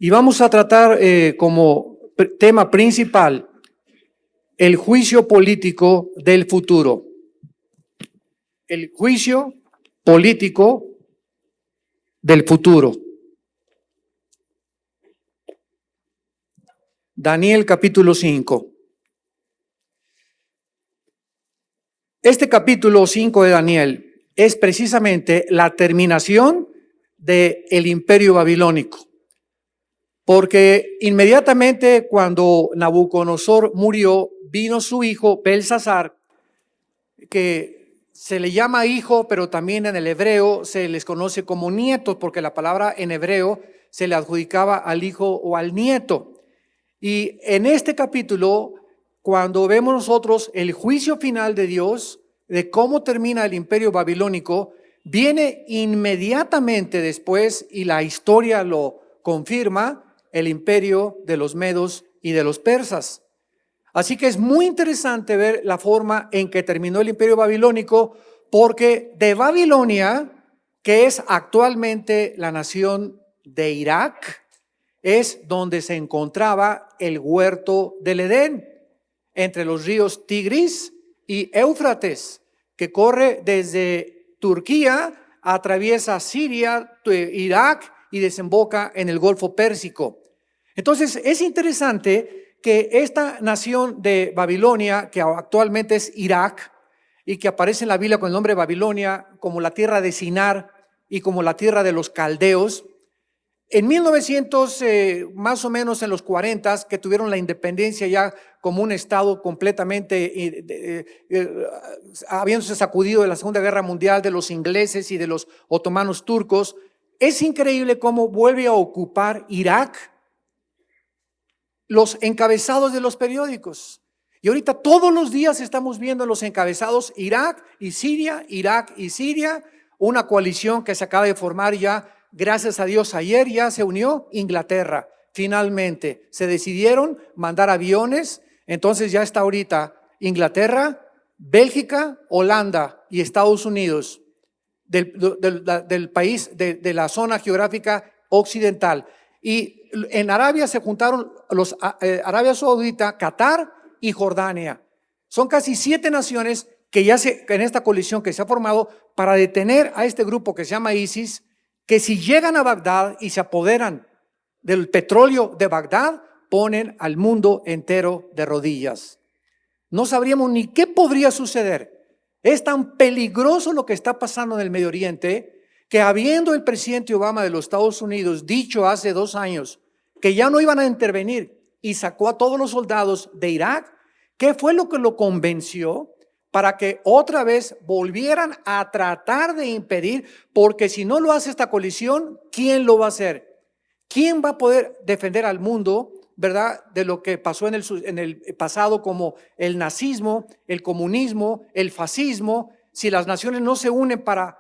Y vamos a tratar como tema principal el juicio político del futuro. El juicio político del futuro. Daniel capítulo 5. Este capítulo 5 de Daniel es precisamente la terminación del imperio babilónico. Porque inmediatamente cuando Nabucodonosor murió, vino su hijo Belsasar, que se le llama hijo, pero también en el hebreo se les conoce como nietos, porque la palabra en hebreo se le adjudicaba al hijo o al nieto. Y en este capítulo, cuando vemos nosotros el juicio final de Dios, de cómo termina el imperio babilónico, viene inmediatamente después, y la historia lo confirma, el imperio de los medos y de los persas. Así que es muy interesante ver la forma en que terminó el imperio babilónico, porque de Babilonia, que es actualmente la nación de Irak, es donde se encontraba el huerto del Edén, entre los ríos Tigris y Éufrates, que corre desde Turquía, atraviesa Siria, Irak y desemboca en el Golfo Pérsico. Entonces es interesante que esta nación de Babilonia, que actualmente es Irak, y que aparece en la Biblia con el nombre Babilonia como la tierra de Sinar y como la tierra de los caldeos, en 1900, más o menos en los 40, que tuvieron la independencia ya como un estado completamente, habiéndose sacudido de la Segunda Guerra Mundial, de los ingleses y de los otomanos turcos, es increíble cómo vuelve a ocupar Irak los encabezados de los periódicos. Y ahorita todos los días estamos viendo los encabezados Irak y Siria, una coalición que se acaba de formar ya. Gracias a Dios, ayer ya se unió Inglaterra. Finalmente se decidieron mandar aviones. Entonces ya está ahorita Inglaterra, Bélgica, Holanda y Estados Unidos del país, de la zona geográfica occidental. Y en Arabia se juntaron los Arabia Saudita, Qatar y Jordania. Son casi 7 naciones que ya en esta coalición que se ha formado para detener a este grupo que se llama ISIS, que si llegan a Bagdad y se apoderan del petróleo de Bagdad, ponen al mundo entero de rodillas. No sabríamos ni qué podría suceder. Es tan peligroso lo que está pasando en el Medio Oriente, que habiendo el presidente Obama de los Estados Unidos dicho hace 2 años que ya no iban a intervenir y sacó a todos los soldados de Irak, ¿qué fue lo que lo convenció para que otra vez volvieran a tratar de impedir? Porque si no lo hace esta coalición, ¿quién lo va a hacer? ¿Quién va a poder defender al mundo, verdad, de lo que pasó en el pasado, como el nazismo, el comunismo, el fascismo? Si las naciones no se unen para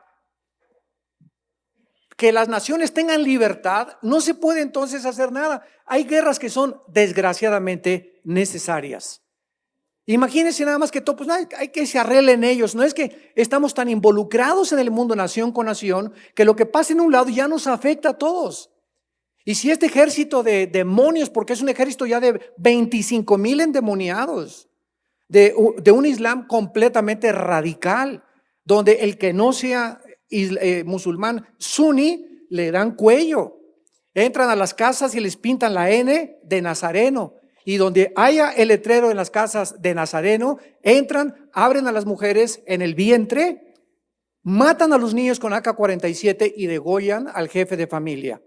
que las naciones tengan libertad, no se puede entonces hacer nada. Hay guerras que son desgraciadamente necesarias. Imagínense nada más que todo, pues no hay que se arreglen ellos. No es que estamos tan involucrados en el mundo nación con nación que lo que pasa en un lado ya nos afecta a todos. Y si este ejército de demonios, porque es un ejército ya de 25,000 endemoniados, de un Islam completamente radical, donde el que no sea musulmán suní le dan cuello, entran a las casas y les pintan la N de Nazareno, y donde haya el letrero en las casas de Nazareno, entran, abren a las mujeres en el vientre, matan a los niños con AK-47 y degollan al jefe de familia.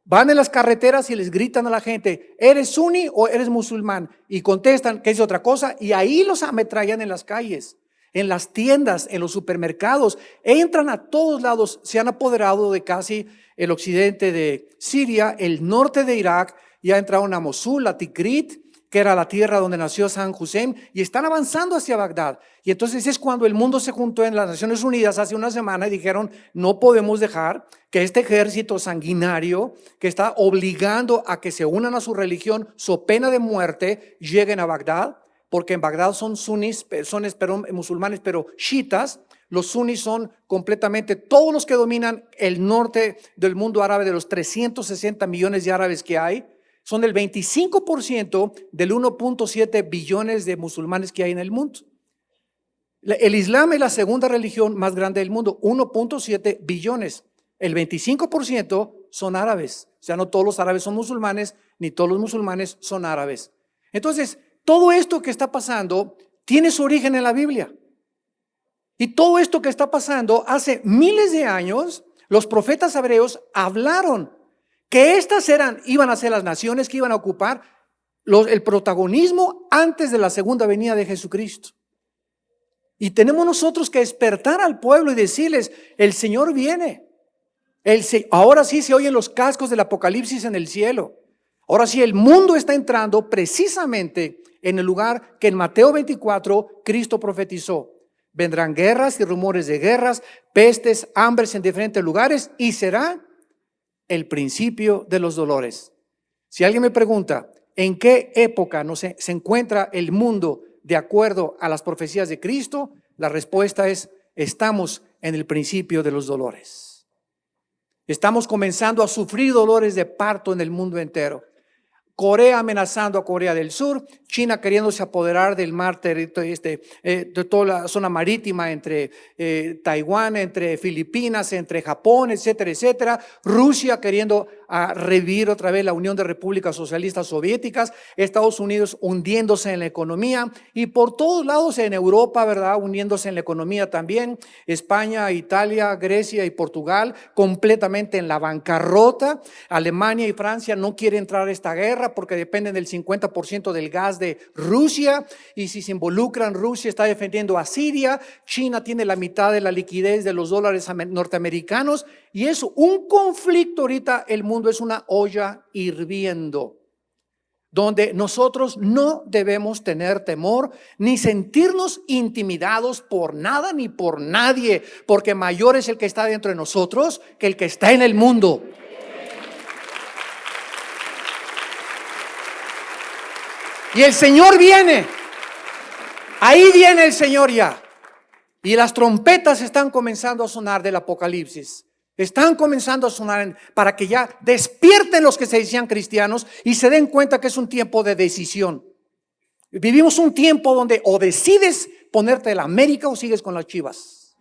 Van en las carreteras y les gritan a la gente, ¿eres suní o eres musulmán? Y contestan que es otra cosa, y ahí los ametrallan en las calles, en las tiendas, en los supermercados. Entran a todos lados, se han apoderado de casi el occidente de Siria, el norte de Irak, ya entraron a Mosul, a Tikrit, que era la tierra donde nació San Hussein, y están avanzando hacia Bagdad. Y entonces es cuando el mundo se juntó en las Naciones Unidas hace una semana y dijeron, no podemos dejar que este ejército sanguinario que está obligando a que se unan a su religión, so pena de muerte, lleguen a Bagdad, porque en Bagdad son sunís, son musulmanes, pero chiitas, Los sunnis son completamente todos los que dominan el norte del mundo árabe. De los 360 millones de árabes que hay, son el 25% del 1.7 billones de musulmanes que hay en el mundo. El Islam es la segunda religión más grande del mundo, 1.7 billones. El 25% son árabes. O sea, no todos los árabes son musulmanes, ni todos los musulmanes son árabes. Entonces, todo esto que está pasando tiene su origen en la Biblia. Y todo esto que está pasando, hace miles de años, los profetas hebreos hablaron que estas iban a ser las naciones que iban a ocupar el protagonismo antes de la segunda venida de Jesucristo. Y tenemos nosotros que despertar al pueblo y decirles, el Señor viene. Ahora sí se oyen los cascos del Apocalipsis en el cielo. Ahora sí el mundo está entrando precisamente en el lugar que en Mateo 24 Cristo profetizó. Vendrán guerras y rumores de guerras, pestes, hambres en diferentes lugares, y será el principio de los dolores. Si alguien me pregunta, ¿en qué época se encuentra el mundo de acuerdo a las profecías de Cristo? La respuesta es, estamos en el principio de los dolores. Estamos comenzando a sufrir dolores de parto en el mundo entero. Corea amenazando a Corea del Sur, China queriéndose apoderar del mar, de toda la zona marítima entre Taiwán, entre Filipinas, entre Japón, etcétera, etcétera. Rusia queriendo revivir otra vez la Unión de Repúblicas Socialistas Soviéticas, Estados Unidos hundiéndose en la economía y por todos lados en Europa, ¿verdad? Hundiéndose en la economía también. España, Italia, Grecia y Portugal completamente en la bancarrota. Alemania y Francia no quieren entrar a esta guerra porque dependen del 50% del gas de Rusia, y si se involucran, Rusia está defendiendo a Siria, China tiene la mitad de la liquidez de los dólares norteamericanos, y es un conflicto ahorita. El mundo es una olla hirviendo, donde nosotros no debemos tener temor ni sentirnos intimidados por nada ni por nadie, porque mayor es el que está dentro de nosotros que el que está en el mundo. Y el Señor viene. Ahí viene el Señor ya. Y las trompetas están comenzando a sonar del Apocalipsis. Están comenzando a sonar para que ya despierten los que se decían cristianos y se den cuenta que es un tiempo de decisión. Vivimos un tiempo donde o decides ponerte de la América o sigues con las Chivas.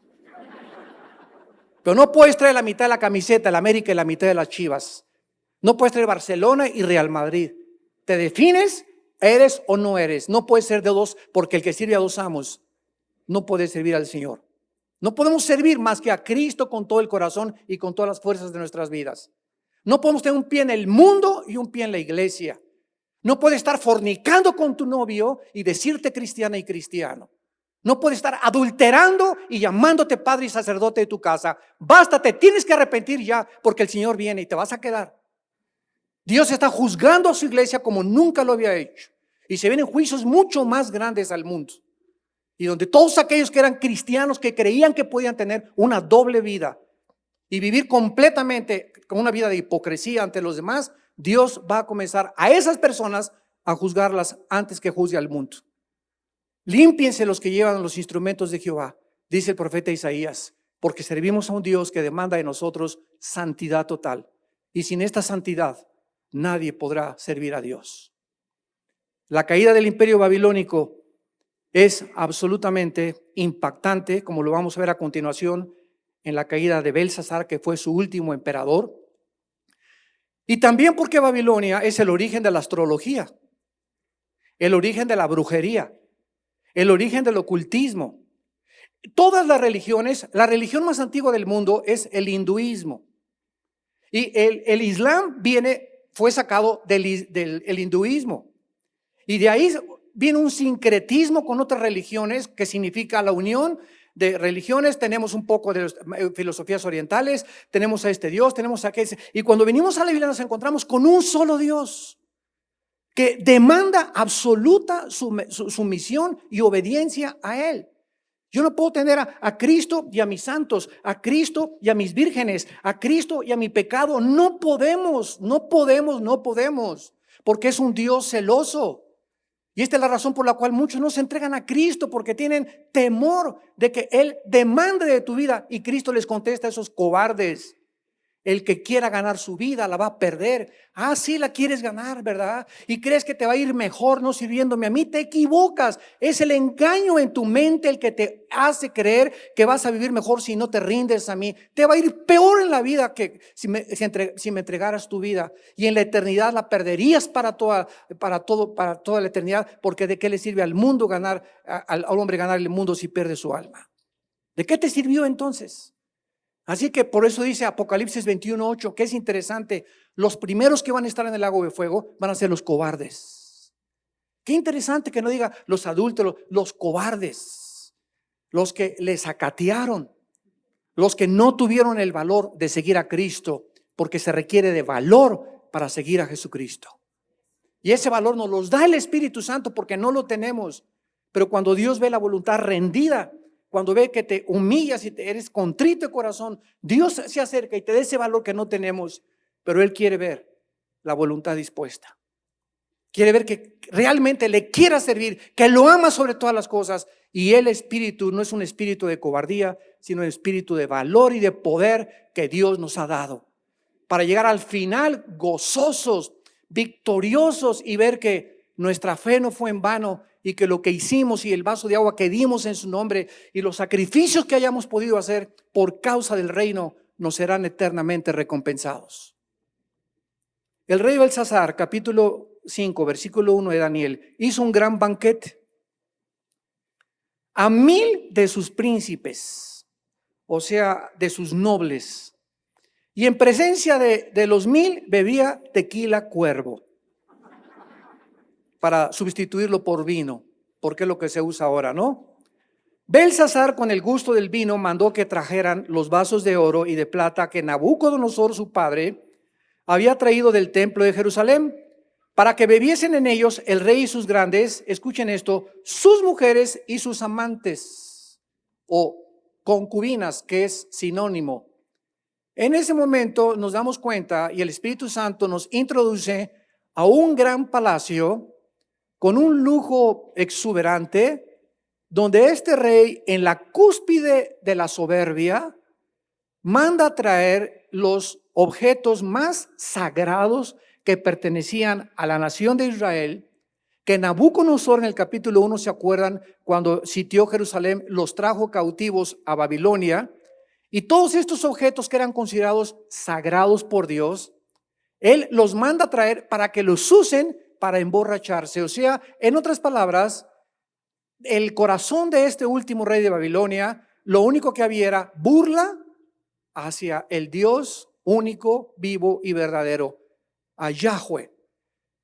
Pero no puedes traer la mitad de la camiseta de la América y la mitad de las Chivas. No puedes traer Barcelona y Real Madrid. Te defines. ¿Eres o no eres? No puedes ser de dos, porque el que sirve a dos amos no puede servir al Señor. No podemos servir más que a Cristo con todo el corazón y con todas las fuerzas de nuestras vidas. No podemos tener un pie en el mundo y un pie en la iglesia. No puedes estar fornicando con tu novio y decirte cristiana y cristiano. No puedes estar adulterando y llamándote padre y sacerdote de tu casa. Basta, te tienes que arrepentir ya, porque el Señor viene y te vas a quedar. Dios está juzgando a su iglesia como nunca lo había hecho. Y se vienen juicios mucho más grandes al mundo. Y donde todos aquellos que eran cristianos, que creían que podían tener una doble vida y vivir completamente con una vida de hipocresía ante los demás, Dios va a comenzar a esas personas a juzgarlas antes que juzgue al mundo. Límpiense los que llevan los instrumentos de Jehová, dice el profeta Isaías, porque servimos a un Dios que demanda de nosotros santidad total. Y sin esta santidad, nadie podrá servir a Dios. La caída del imperio babilónico es absolutamente impactante, como lo vamos a ver a continuación en la caída de Belsasar, que fue su último emperador. Y también porque Babilonia es el origen de la astrología, el origen de la brujería, el origen del ocultismo. Todas las religiones, la religión más antigua del mundo es el hinduismo. Y el Islam fue sacado del hinduismo. Y de ahí viene un sincretismo con otras religiones que significa la unión de religiones. Tenemos un poco de filosofías orientales, tenemos a este Dios, tenemos a aquel. Y cuando venimos a la Biblia nos encontramos con un solo Dios que demanda absoluta sumisión y obediencia a Él. Yo no puedo tener a Cristo y a mis santos, a Cristo y a mis vírgenes, a Cristo y a mi pecado. No podemos, porque es un Dios celoso. Y esta es la razón por la cual muchos no se entregan a Cristo, porque tienen temor de que Él demande de tu vida. Y Cristo les contesta a esos cobardes: el que quiera ganar su vida la va a perder. Ah, sí la quieres ganar, ¿verdad? Y crees que te va a ir mejor no sirviéndome a mí. Te equivocas. Es el engaño en tu mente el que te hace creer que vas a vivir mejor si no te rindes a mí. Te va a ir peor en la vida que si me entregaras tu vida. Y en la eternidad la perderías para toda la eternidad. Porque ¿de qué le sirve al mundo ganar, al hombre ganar el mundo si pierde su alma? ¿De qué te sirvió entonces? Así que por eso dice Apocalipsis 21:8, que es interesante: los primeros que van a estar en el lago de fuego van a ser los cobardes. Qué interesante que no diga los adúlteros, los cobardes, los que les acatearon, los que no tuvieron el valor de seguir a Cristo, porque se requiere de valor para seguir a Jesucristo. Y ese valor nos los da el Espíritu Santo, porque no lo tenemos. Pero cuando Dios ve la voluntad rendida, cuando ve que te humillas y eres contrito de corazón, Dios se acerca y te da ese valor que no tenemos. Pero Él quiere ver la voluntad dispuesta. Quiere ver que realmente le quiera servir, que lo ama sobre todas las cosas. Y el espíritu no es un espíritu de cobardía, sino un espíritu de valor y de poder que Dios nos ha dado, para llegar al final gozosos, victoriosos, y ver que nuestra fe no fue en vano, y que lo que hicimos y el vaso de agua que dimos en su nombre y los sacrificios que hayamos podido hacer por causa del reino nos serán eternamente recompensados. El rey Belsasar, capítulo 5, versículo 1 de Daniel, hizo un gran banquete a 1000 de sus príncipes, o sea, de sus nobles, y en presencia de los 1000 bebía tequila cuervo, para sustituirlo por vino, porque es lo que se usa ahora, ¿no? Belsasar, con el gusto del vino, mandó que trajeran los vasos de oro y de plata que Nabucodonosor, su padre, había traído del templo de Jerusalén, para que bebiesen en ellos el rey y sus grandes, escuchen esto, sus mujeres y sus amantes, o concubinas, que es sinónimo. En ese momento nos damos cuenta, y el Espíritu Santo nos introduce a un gran palacio con un lujo exuberante, donde este rey, en la cúspide de la soberbia, manda a traer los objetos más sagrados que pertenecían a la nación de Israel, que Nabucodonosor en el capítulo 1, ¿se acuerdan? Cuando sitió Jerusalén, los trajo cautivos a Babilonia, y todos estos objetos que eran considerados sagrados por Dios, Él los manda a traer para que los usen para emborracharse. O sea, en otras palabras, el corazón de este último rey de Babilonia, lo único que había era burla hacia el Dios único, vivo y verdadero, a Yahweh.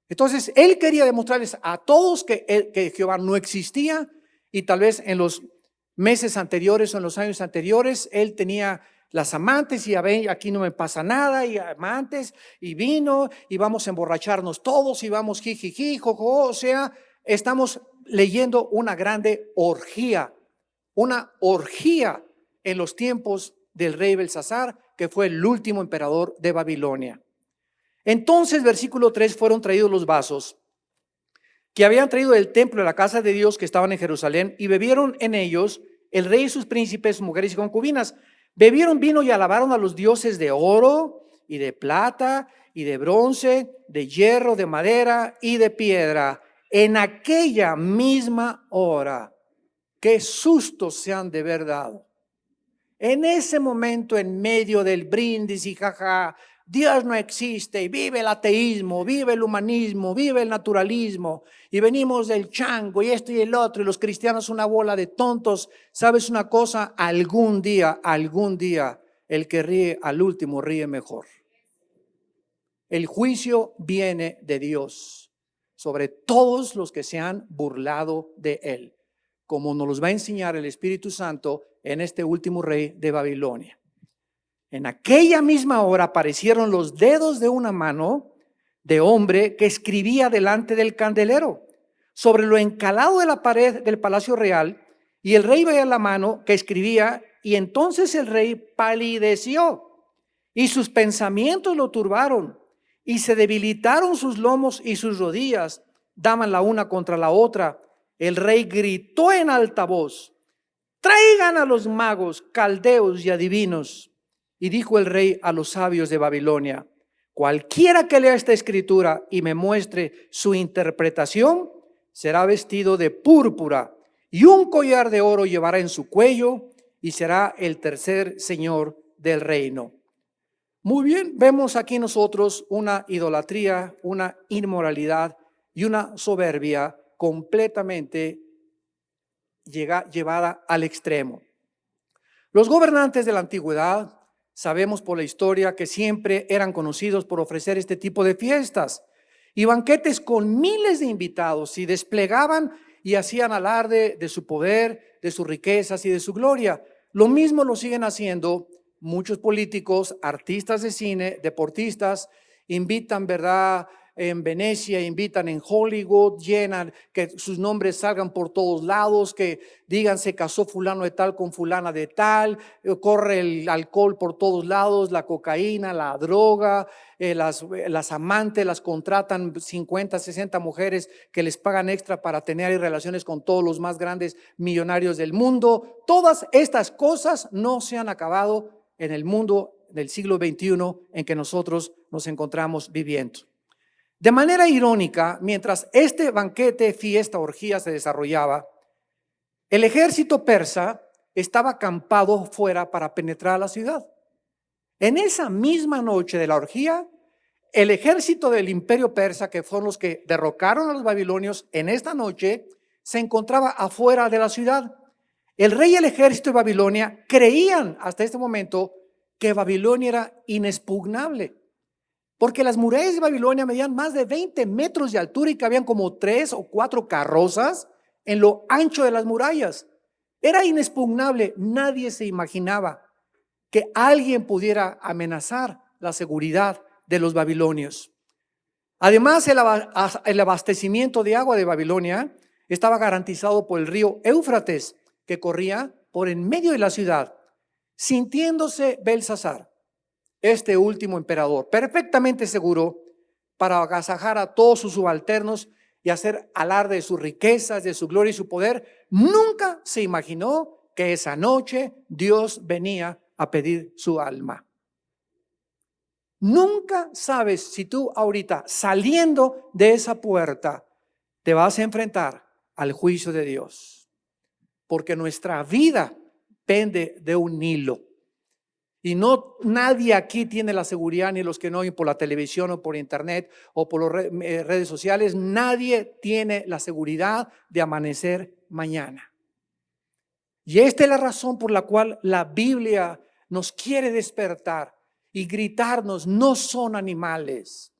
Entonces, él quería demostrarles a todos que Jehová no existía, y tal vez en los meses anteriores o en los años anteriores, él tenía las amantes y aquí no me pasa nada, y amantes y vino, y vamos a emborracharnos todos y vamos jijiji, jojo. O sea, estamos leyendo una grande orgía, en los tiempos del rey Belsasar, que fue el último emperador de Babilonia. Entonces, versículo 3, fueron traídos los vasos que habían traído del templo de la casa de Dios que estaban en Jerusalén, y bebieron en ellos el rey y sus príncipes, sus mujeres y concubinas. Bebieron vino y alabaron a los dioses de oro y de plata y de bronce, de hierro, de madera y de piedra. En aquella misma hora, qué sustos se han de haber dado. En ese momento, en medio del brindis y jaja, Dios no existe, y vive el ateísmo, vive el humanismo, vive el naturalismo, y venimos del chango y esto y el otro, y los cristianos una bola de tontos. ¿Sabes una cosa? Algún día, el que ríe al último ríe mejor. El juicio viene de Dios sobre todos los que se han burlado de Él, como nos los va a enseñar el Espíritu Santo en este último rey de Babilonia. En aquella misma hora aparecieron los dedos de una mano de hombre que escribía delante del candelero sobre lo encalado de la pared del palacio real, y el rey veía la mano que escribía, y entonces el rey palideció y sus pensamientos lo turbaron, y se debilitaron sus lomos y sus rodillas, daban la una contra la otra, el rey gritó en alta voz: traigan a los magos, caldeos y adivinos. Y dijo el rey a los sabios de Babilonia: cualquiera que lea esta escritura y me muestre su interpretación, será vestido de púrpura y un collar de oro llevará en su cuello y será el tercer señor del reino. Muy bien, vemos aquí nosotros una idolatría, una inmoralidad y una soberbia completamente llevada al extremo. Los gobernantes de la antigüedad, sabemos por la historia que siempre eran conocidos por ofrecer este tipo de fiestas y banquetes con miles de invitados, y desplegaban y hacían alarde de su poder, de sus riquezas y de su gloria. Lo mismo lo siguen haciendo muchos políticos, artistas de cine, deportistas. Invitan, ¿verdad?, en Venecia, invitan en Hollywood, llenan, que sus nombres salgan por todos lados, que digan se casó fulano de tal con fulana de tal, corre el alcohol por todos lados, la cocaína, la droga, las amantes las contratan 50, 60 mujeres que les pagan extra para tener relaciones con todos los más grandes millonarios del mundo. Todas estas cosas no se han acabado en el mundo del siglo XXI en que nosotros nos encontramos viviendo. De manera irónica, mientras este banquete, fiesta, orgía se desarrollaba, el ejército persa estaba acampado fuera para penetrar a la ciudad. En esa misma noche de la orgía, el ejército del imperio persa, que fueron los que derrocaron a los babilonios en esta noche, se encontraba afuera de la ciudad. El rey y el ejército de Babilonia creían hasta este momento que Babilonia era inexpugnable, porque las murallas de Babilonia medían más de 20 metros de altura y cabían como 3 o 4 carrozas en lo ancho de las murallas. Era inexpugnable. Nadie se imaginaba que alguien pudiera amenazar la seguridad de los babilonios. Además, el abastecimiento de agua de Babilonia estaba garantizado por el río Éufrates, que corría por en medio de la ciudad. Sintiéndose Belsasar, este último emperador, perfectamente seguro para agasajar a todos sus subalternos y hacer alarde de sus riquezas, de su gloria y su poder, nunca se imaginó que esa noche Dios venía a pedir su alma. Nunca sabes si tú ahorita, saliendo de esa puerta, te vas a enfrentar al juicio de Dios, porque nuestra vida pende de un hilo. Y no, nadie aquí tiene la seguridad, ni los que no oyen por la televisión o por internet o por las redes sociales, nadie tiene la seguridad de amanecer mañana. Y esta es la razón por la cual la Biblia nos quiere despertar y gritarnos: no son animales,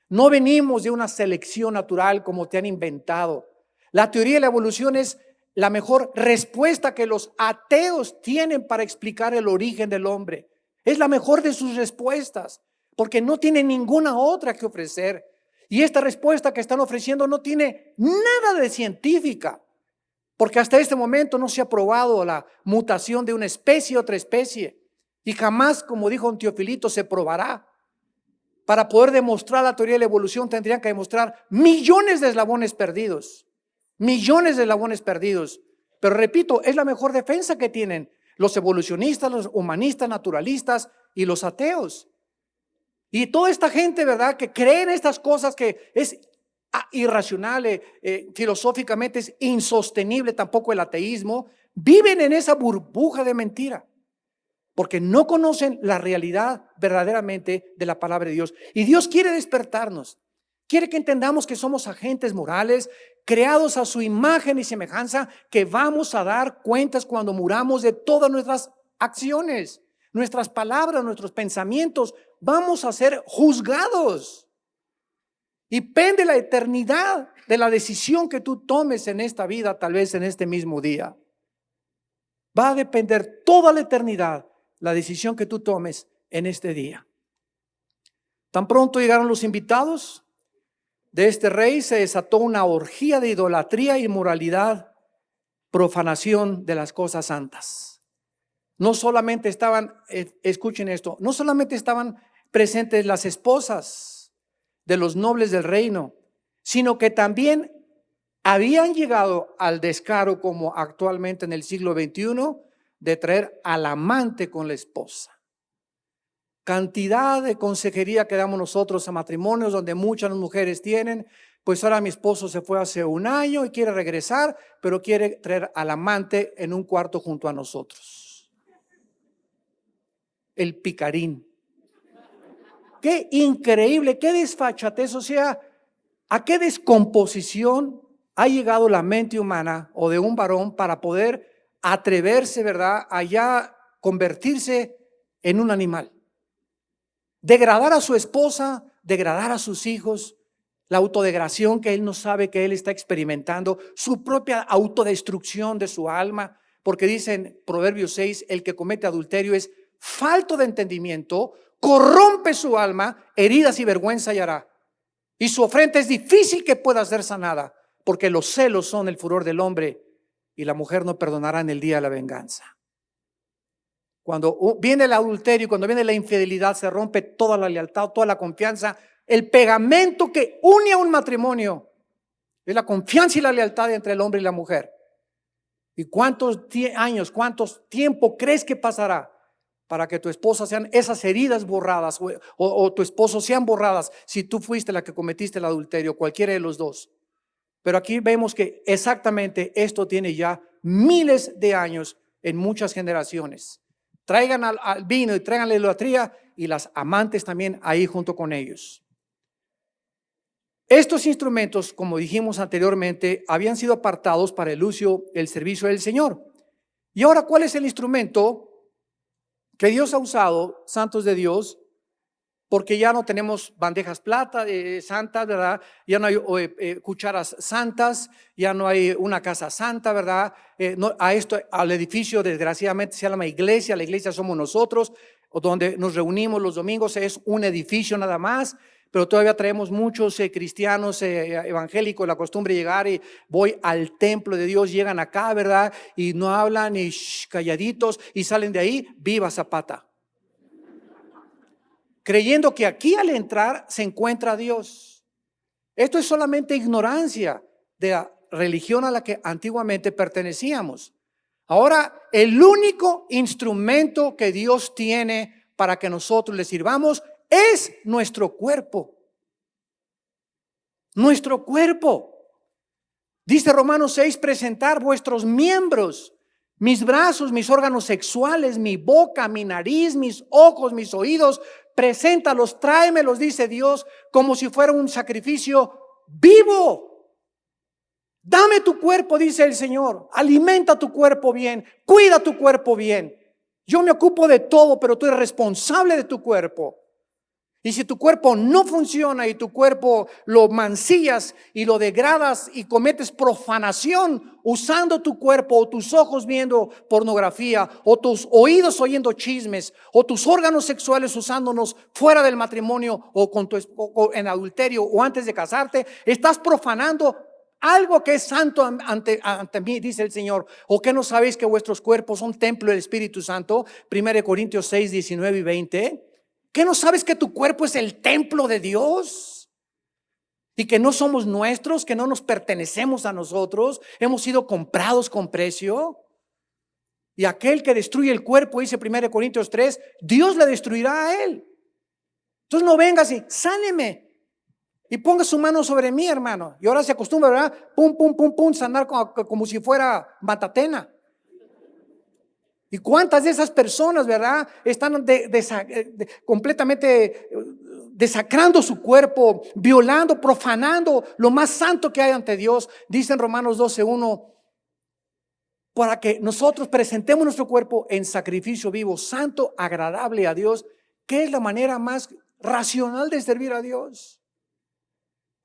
no venimos de una selección natural como te han inventado. La teoría de la evolución es la mejor respuesta que los ateos tienen para explicar el origen del hombre. Es la mejor de sus respuestas, porque no tiene ninguna otra que ofrecer. Y esta respuesta que están ofreciendo no tiene nada de científica, porque hasta este momento no se ha probado la mutación de una especie a otra especie. Y jamás, como dijo un Teofilito, se probará. Para poder demostrar la teoría de la evolución tendrían que demostrar millones de eslabones perdidos. Millones de eslabones perdidos. Pero repito, es la mejor defensa que tienen los evolucionistas, los humanistas, naturalistas y los ateos. Y toda esta gente, ¿verdad?, que cree en estas cosas, que es irracional, filosóficamente es insostenible tampoco el ateísmo, viven en esa burbuja de mentira, porque no conocen la realidad verdaderamente de la palabra de Dios. Y Dios quiere despertarnos, quiere que entendamos que somos agentes morales, creados a su imagen y semejanza, que vamos a dar cuentas cuando muramos de todas nuestras acciones, nuestras palabras, nuestros pensamientos. Vamos a ser juzgados. Y pende la eternidad de la decisión que tú tomes en esta vida, tal vez en este mismo día. Va a depender toda la eternidad la decisión que tú tomes en este día. Tan pronto llegaron los invitados de este rey, se desató una orgía de idolatría, inmoralidad, profanación de las cosas santas. No solamente estaban, escuchen esto, no solamente estaban presentes las esposas de los nobles del reino, sino que también habían llegado al descaro, como actualmente en el siglo XXI, de traer al amante con la esposa. Cantidad de consejería que damos nosotros a matrimonios donde muchas mujeres tienen, pues ahora mi esposo se fue hace un año y quiere regresar, pero quiere traer al amante en un cuarto junto a nosotros. El picarín. Qué increíble, qué desfachatez, o sea, a qué descomposición ha llegado la mente humana o de un varón para poder atreverse, ¿verdad?, a ya convertirse en un animal. Degradar a su esposa, degradar a sus hijos, la autodegradación que él no sabe que él está experimentando, su propia autodestrucción de su alma, porque dicen Proverbios 6, el que comete adulterio es falto de entendimiento, corrompe su alma, heridas y vergüenza hallará. Y su ofrenda es difícil que pueda ser sanada, porque los celos son el furor del hombre y la mujer no perdonará en el día de la venganza. Cuando viene el adulterio, cuando viene la infidelidad, se rompe toda la lealtad, toda la confianza. El pegamento que une a un matrimonio es la confianza y la lealtad entre el hombre y la mujer. ¿Y cuántos años, cuántos tiempo crees que pasará para que tu esposa sean esas heridas borradas o tu esposo sean borradas si tú fuiste la que cometiste el adulterio, cualquiera de los dos? Pero aquí vemos que exactamente esto tiene ya miles de años en muchas generaciones. Traigan al vino y traigan la idolatría y las amantes también ahí junto con ellos. Estos instrumentos, como dijimos anteriormente, habían sido apartados para el uso, el servicio del Señor. Y ahora, ¿cuál es el instrumento que Dios ha usado, santos de Dios? Porque ya no tenemos bandejas plata santas, ¿verdad? Ya no hay cucharas santas, ya no hay una casa santa, ¿verdad? Al edificio, desgraciadamente, se llama iglesia. La iglesia somos nosotros, o donde nos reunimos los domingos, es un edificio nada más. Pero todavía traemos muchos cristianos evangélicos la costumbre de llegar y voy al templo de Dios, llegan acá, ¿verdad? Y no hablan y calladitos y salen de ahí, viva Zapata. Creyendo que aquí al entrar se encuentra Dios. Esto es solamente ignorancia de la religión a la que antiguamente pertenecíamos. Ahora, el único instrumento que Dios tiene para que nosotros le sirvamos es nuestro cuerpo. Nuestro cuerpo. Dice Romanos 6, presentar vuestros miembros, mis brazos, mis órganos sexuales, mi boca, mi nariz, mis ojos, mis oídos, preséntalos, tráemelos, dice Dios, como si fuera un sacrificio vivo. Dame tu cuerpo, dice el Señor, alimenta tu cuerpo bien, cuida tu cuerpo bien. Yo me ocupo de todo, pero tú eres responsable de tu cuerpo. Y si tu cuerpo no funciona y tu cuerpo lo mancillas y lo degradas y cometes profanación usando tu cuerpo, o tus ojos viendo pornografía, o tus oídos oyendo chismes, o tus órganos sexuales usándonos fuera del matrimonio o en adulterio o antes de casarte, estás profanando algo que es santo ante mí, dice el Señor. ¿O que no sabéis que vuestros cuerpos son templo del Espíritu Santo? 1 Corintios 6, 19 y 20. ¿Qué no sabes que tu cuerpo es el templo de Dios? Y que no somos nuestros, que no nos pertenecemos a nosotros, hemos sido comprados con precio. Y aquel que destruye el cuerpo, dice 1 Corintios 3, Dios le destruirá a él. Entonces no vengas y sáneme y ponga su mano sobre mí, hermano. Y ahora se acostumbra, ¿verdad? Pum, pum, pum, pum, sanar como si fuera Matatena. ¿Y cuántas de esas personas, verdad, están completamente desacrando su cuerpo, violando, profanando lo más santo que hay ante Dios? Dice en Romanos 12:1, para que nosotros presentemos nuestro cuerpo en sacrificio vivo, santo, agradable a Dios, que es la manera más racional de servir a Dios.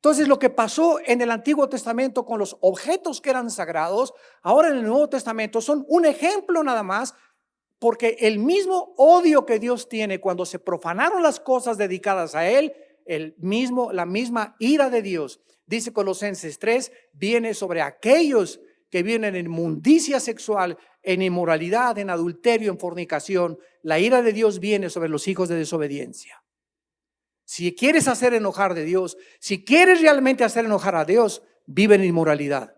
Entonces, lo que pasó en el Antiguo Testamento con los objetos que eran sagrados, ahora en el Nuevo Testamento son un ejemplo nada más, porque el mismo odio que Dios tiene cuando se profanaron las cosas dedicadas a Él, la misma ira de Dios, dice Colosenses 3, viene sobre aquellos que vienen en inmundicia sexual, en inmoralidad, en adulterio, en fornicación. La ira de Dios viene sobre los hijos de desobediencia. Si quieres hacer enojar de Dios, si quieres realmente hacer enojar a Dios, viven en inmoralidad.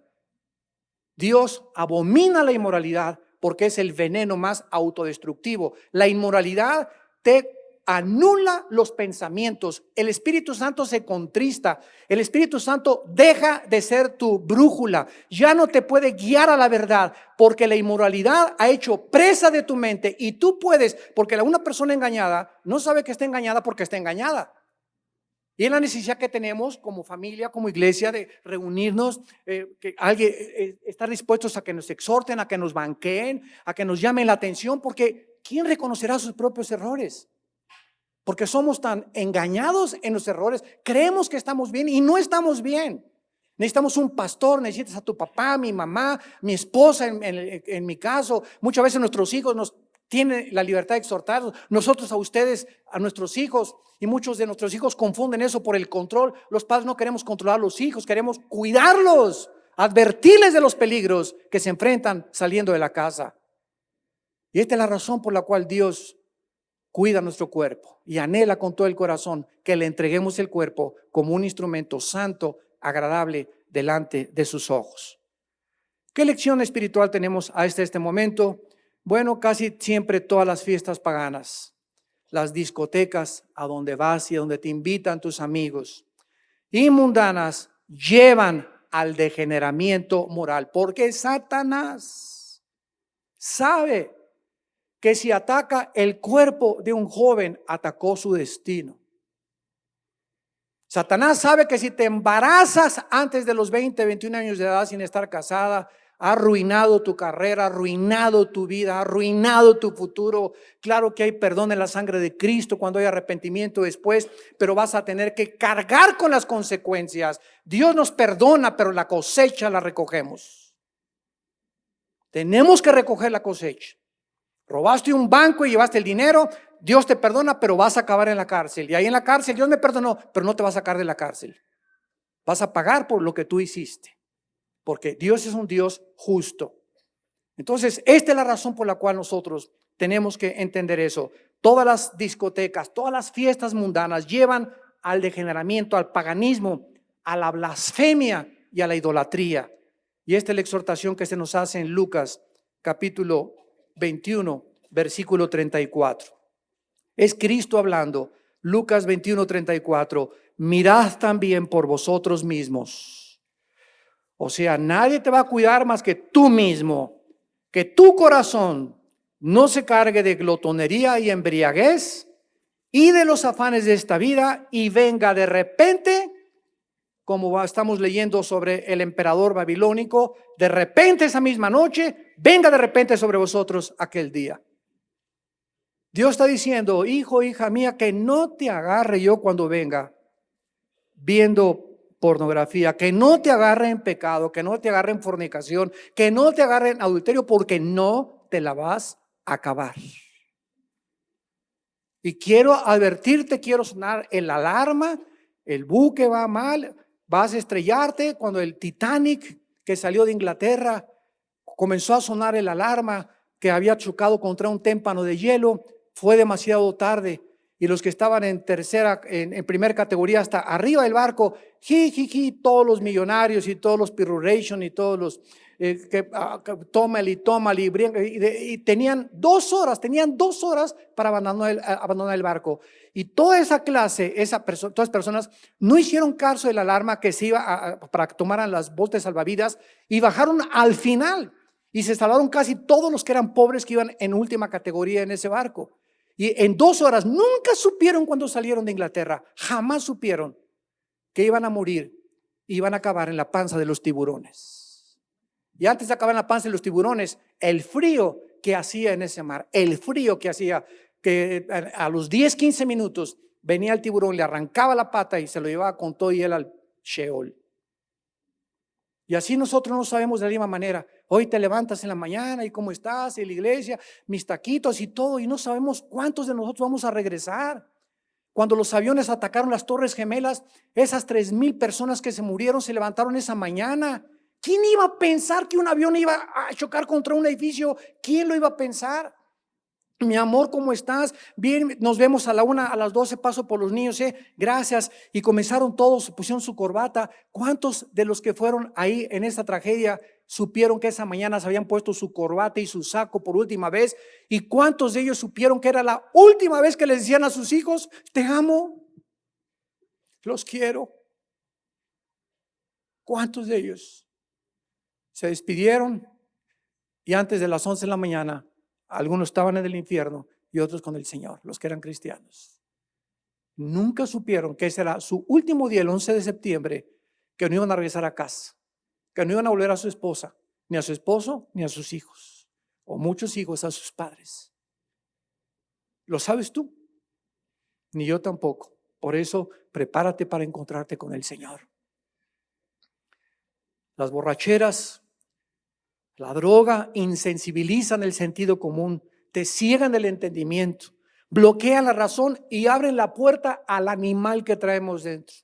Dios abomina la inmoralidad porque es el veneno más autodestructivo. La inmoralidad te anula los pensamientos. El Espíritu Santo se contrista. El Espíritu Santo deja de ser tu brújula. Ya no te puede guiar a la verdad porque la inmoralidad ha hecho presa de tu mente y tú puedes, porque una persona engañada no sabe que está engañada porque está engañada. Y es la necesidad que tenemos como familia, como iglesia, de reunirnos, que alguien estar dispuestos a que nos exhorten, a que nos banqueen, a que nos llamen la atención, porque ¿quién reconocerá sus propios errores? Porque somos tan engañados en los errores, creemos que estamos bien y no estamos bien. Necesitamos un pastor, necesitas a tu papá, mi mamá, mi esposa, en mi caso. Muchas veces nuestros hijos nos tienen la libertad de exhortarnos, nosotros a ustedes, a nuestros hijos, y muchos de nuestros hijos confunden eso por el control. Los padres no queremos controlar a los hijos, queremos cuidarlos, advertirles de los peligros que se enfrentan saliendo de la casa. Y esta es la razón por la cual Dios cuida nuestro cuerpo y anhela con todo el corazón que le entreguemos el cuerpo como un instrumento santo, agradable delante de sus ojos. ¿Qué lección espiritual tenemos hasta este momento? Bueno, casi siempre todas las fiestas paganas, las discotecas a donde vas y a donde te invitan tus amigos, y mundanas, llevan al degeneramiento moral, porque Satanás sabe que si ataca el cuerpo de un joven, atacó su destino. Satanás sabe que si te embarazas antes de los 20, 21 años de edad sin estar casada, ha arruinado tu carrera, ha arruinado tu vida, ha arruinado tu futuro. Claro que hay perdón en la sangre de Cristo cuando hay arrepentimiento después, pero vas a tener que cargar con las consecuencias. Dios nos perdona, pero la cosecha la recogemos. Tenemos que recoger la cosecha. Robaste un banco y llevaste el dinero, Dios te perdona, pero vas a acabar en la cárcel. Y ahí en la cárcel Dios me perdonó, pero no te va a sacar de la cárcel. Vas a pagar por lo que tú hiciste, porque Dios es un Dios justo. Entonces, esta es la razón por la cual nosotros tenemos que entender eso. Todas las discotecas, todas las fiestas mundanas llevan al degeneramiento, al paganismo, a la blasfemia y a la idolatría. Y esta es la exhortación que se nos hace en Lucas capítulo 21, versículo 34. Es Cristo hablando. Lucas 21, 34. Mirad también por vosotros mismos. O sea, nadie te va a cuidar más que tú mismo. Que tu corazón no se cargue de glotonería y embriaguez y de los afanes de esta vida y venga de repente, como estamos leyendo sobre el emperador babilónico, de repente esa misma noche, venga de repente sobre vosotros aquel día. Dios está diciendo, hijo, hija mía, que no te agarre yo cuando venga viendo pornografía, que no te agarre en pecado, que no te agarre en fornicación, que no te agarre en adulterio, porque no te la vas a acabar. Y quiero advertirte, quiero sonar el alarma, el buque va mal, vas a estrellarte. Cuando el Titanic que salió de Inglaterra comenzó a sonar el alarma que había chocado contra un témpano de hielo, fue demasiado tarde. Y los que estaban en primera categoría hasta arriba del barco, todos los millonarios y todos los Piruration y todos los tómale, y tenían 2 horas para abandonar el barco. Y toda esa clase, todas las personas no hicieron caso de la alarma que se iba para que tomaran las botes salvavidas y bajaron al final. Y se salvaron casi todos los que eran pobres que iban en última categoría en ese barco. Y en 2 horas nunca supieron cuando salieron de Inglaterra, jamás supieron que iban a morir y iban a acabar en la panza de los tiburones. Y antes de acabar en la panza de los tiburones, el frío que hacía en ese mar, el frío que hacía, que a los 10, 15 minutos venía el tiburón, le arrancaba la pata y se lo llevaba con todo y él al Sheol. Y así nosotros no sabemos de la misma manera. Hoy te levantas en la mañana y cómo estás en la iglesia, mis taquitos y todo, y no sabemos cuántos de nosotros vamos a regresar. Cuando los aviones atacaron las Torres Gemelas, esas 3,000 personas que se murieron se levantaron esa mañana. ¿Quién iba a pensar que un avión iba a chocar contra un edificio? ¿Quién lo iba a pensar? Mi amor, ¿cómo estás? Bien, nos vemos a la 1, a las 12 paso por los niños, gracias. Y comenzaron todos, pusieron su corbata. ¿Cuántos de los que fueron ahí en esta tragedia supieron que esa mañana se habían puesto su corbata y su saco por última vez? ¿Y cuántos de ellos supieron que era la última vez que les decían a sus hijos, te amo, los quiero? ¿Cuántos de ellos se despidieron y antes de las 11 de la mañana algunos estaban en el infierno y otros con el Señor, los que eran cristianos? Nunca supieron que ese era su último día, el 11 de septiembre, que no iban a regresar a casa, que no iban a volver a su esposa, ni a su esposo, ni a sus hijos, o muchos hijos a sus padres. ¿Lo sabes tú? Ni yo tampoco. Por eso, prepárate para encontrarte con el Señor. Las borracheras, la droga insensibilizan el sentido común, te ciegan el entendimiento, bloquean la razón y abren la puerta al animal que traemos dentro.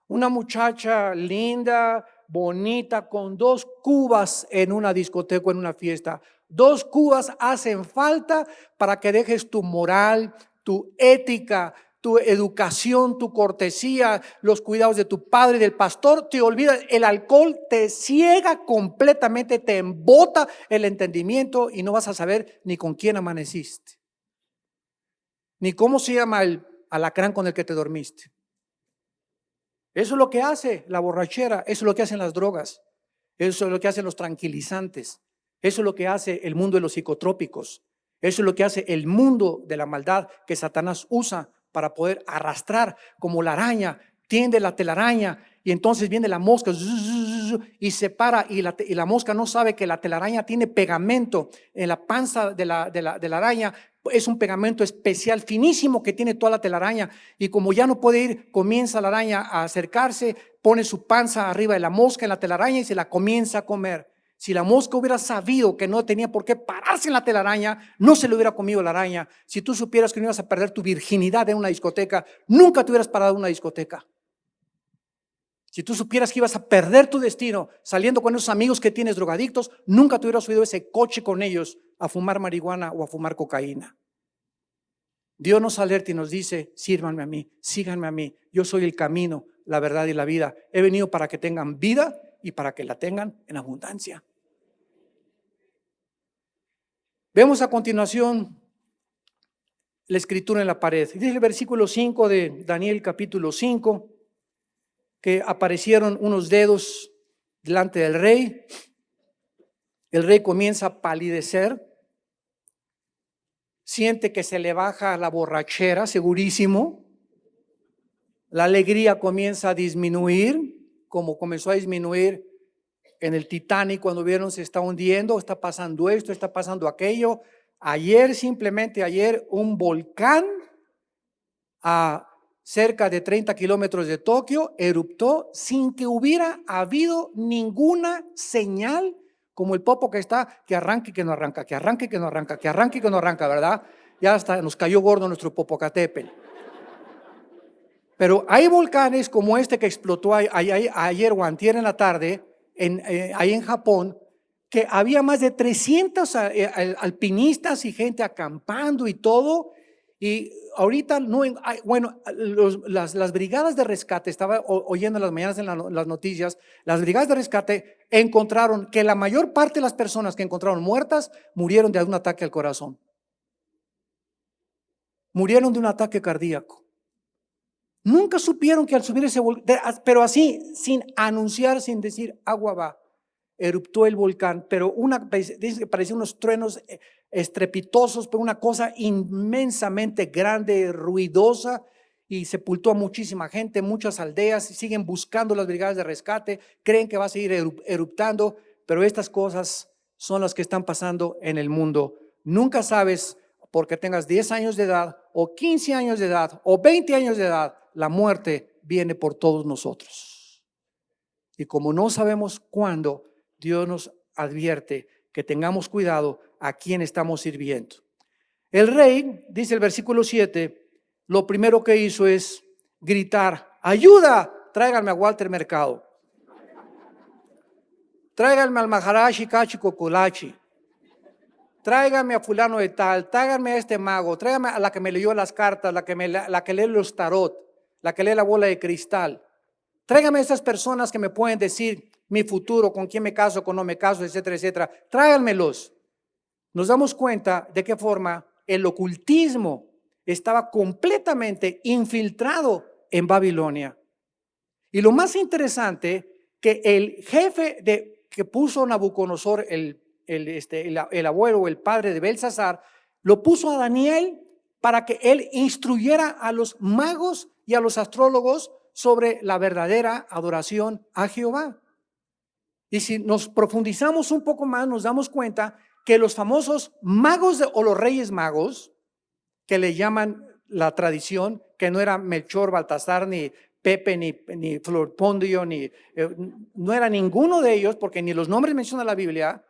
Una muchacha linda, bonita, con 2 cubas en una discoteca o en una fiesta. 2 cubas hacen falta para que dejes tu moral, tu ética, tu educación, tu cortesía, los cuidados de tu padre y del pastor. Te olvidas, el alcohol te ciega completamente, te embota el entendimiento y no vas a saber ni con quién amaneciste, ni cómo se llama el alacrán con el que te dormiste. Eso es lo que hace la borrachera, eso es lo que hacen las drogas, eso es lo que hacen los tranquilizantes, eso es lo que hace el mundo de los psicotrópicos, eso es lo que hace el mundo de la maldad que Satanás usa para poder arrastrar como la araña, tiende la telaraña y entonces viene la mosca y se para y la mosca no sabe que la telaraña tiene pegamento en la panza de la araña. Es un pegamento especial finísimo que tiene toda la telaraña y como ya no puede ir, comienza la araña a acercarse, pone su panza arriba de la mosca en la telaraña y se la comienza a comer. Si la mosca hubiera sabido que no tenía por qué pararse en la telaraña, no se le hubiera comido la araña. Si tú supieras que no ibas a perder tu virginidad en una discoteca, nunca te hubieras parado en una discoteca. Si tú supieras que ibas a perder tu destino saliendo con esos amigos que tienes drogadictos, nunca te hubieras subido ese coche con ellos a fumar marihuana o a fumar cocaína. Dios nos alerta y nos dice, sírvanme a mí, síganme a mí, yo soy el camino, la verdad y la vida. He venido para que tengan vida y para que la tengan en abundancia. Vemos a continuación la escritura en la pared. Dice el versículo 5 de Daniel capítulo 5, que aparecieron unos dedos delante del rey. El rey comienza a palidecer, siente que se le baja la borrachera, segurísimo. La alegría comienza a disminuir, como comenzó a disminuir en el Titanic cuando vieron se está hundiendo, está pasando esto, está pasando aquello. Simplemente ayer, un volcán a cerca de 30 kilómetros de Tokio eruptó sin que hubiera habido ninguna señal, como el popo que está, que arranque y que no arranca, que arranque y que no arranca, que arranque y que no arranca, ¿verdad? Ya hasta nos cayó gordo nuestro Popocatépetl. Pero hay volcanes como este que explotó ayer o antier en la tarde, ahí en Japón, que había más de 300 alpinistas y gente acampando y todo. Y ahorita las brigadas de rescate, estaba oyendo en las mañanas en las noticias, las brigadas de rescate encontraron que la mayor parte de las personas que encontraron muertas murieron de un ataque al corazón. Murieron de un ataque cardíaco. Nunca supieron que al subir ese volcán, pero así, sin anunciar, sin decir agua va, eruptó el volcán, pero dice que parecían unos truenos estrepitosos, pero una cosa inmensamente grande, ruidosa, y sepultó a muchísima gente, muchas aldeas, siguen buscando las brigadas de rescate, creen que va a seguir eruptando, pero estas cosas son las que están pasando en el mundo. Nunca sabes, porque tengas 10 años de edad, o 15 años de edad, o 20 años de edad, la muerte viene por todos nosotros. Y como no sabemos cuándo, Dios nos advierte que tengamos cuidado a quién estamos sirviendo. El rey, dice el versículo 7, lo primero que hizo es gritar, ayuda, tráiganme a Walter Mercado, tráiganme al Maharashi Kachi Kokulachi, tráigame a fulano de tal, tráigame a este mago, tráigame a la que me leyó las cartas, la que lee los tarot, la que lee la bola de cristal. Tráigame a esas personas que me pueden decir mi futuro, con quién me caso, con no me caso, etcétera, etcétera. Tráiganmelos. Nos damos cuenta de qué forma el ocultismo estaba completamente infiltrado en Babilonia. Y lo más interesante, que el jefe que puso Nabucodonosor, el abuelo o el padre de Belsasar, lo puso a Daniel para que él instruyera a los magos y a los astrólogos sobre la verdadera adoración a Jehová. Y si nos profundizamos un poco más, nos damos cuenta que los famosos magos o los reyes magos, que le llaman la tradición, que no era Melchor, Baltasar, ni Pepe, ni Florpondio, no era ninguno de ellos, porque ni los nombres menciona la Biblia,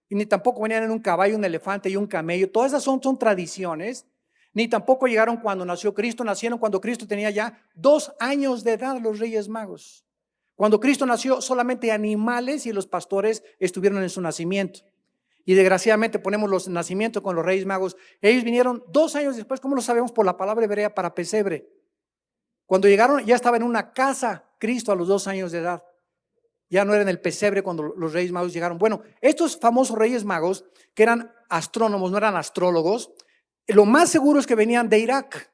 y ni tampoco venían en un caballo, un elefante y un camello. Todas esas son tradiciones. Ni tampoco llegaron cuando nació Cristo, nacieron cuando Cristo tenía ya 2 años de edad los reyes magos. Cuando Cristo nació, solamente animales y los pastores estuvieron en su nacimiento. Y desgraciadamente ponemos los nacimientos con los reyes magos. Ellos vinieron 2 años después, ¿cómo lo sabemos? Por la palabra hebrea para pesebre. Cuando llegaron ya estaba en una casa Cristo a los 2 años de edad. Ya no era en el pesebre cuando los reyes magos llegaron. Bueno, estos famosos reyes magos, que eran astrónomos, no eran astrólogos, lo más seguro es que venían de Irak.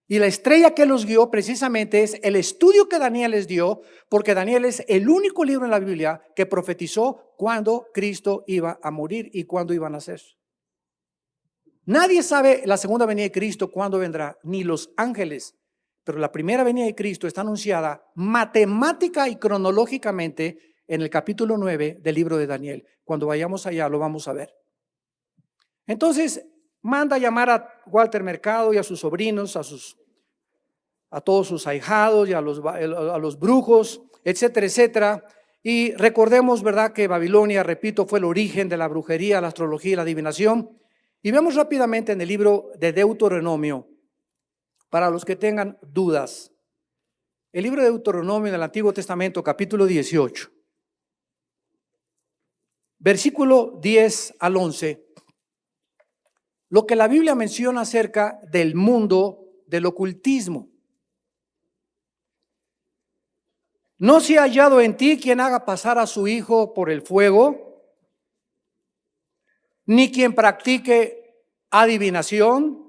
Y la estrella que los guió precisamente es el estudio que Daniel les dio, porque Daniel es el único libro en la Biblia que profetizó cuándo Cristo iba a morir y cuándo iba a nacer. Nadie sabe la segunda venida de Cristo cuándo vendrá, ni los ángeles. Pero la primera venida de Cristo está anunciada matemática y cronológicamente en el capítulo 9 del libro de Daniel. Cuando vayamos allá lo vamos a ver. Entonces manda a llamar a Walter Mercado y a sus sobrinos, a todos sus ahijados y a los brujos, etcétera, etcétera. Y recordemos, ¿verdad?, que Babilonia, repito, fue el origen de la brujería, la astrología y la adivinación. Y vemos rápidamente en el libro de Deuteronomio, para los que tengan dudas. El libro de Deuteronomio del Antiguo Testamento, capítulo 18, versículo 10 al 11. Lo que la Biblia menciona acerca del mundo del ocultismo. No se ha hallado en ti quien haga pasar a su hijo por el fuego, ni quien practique adivinación,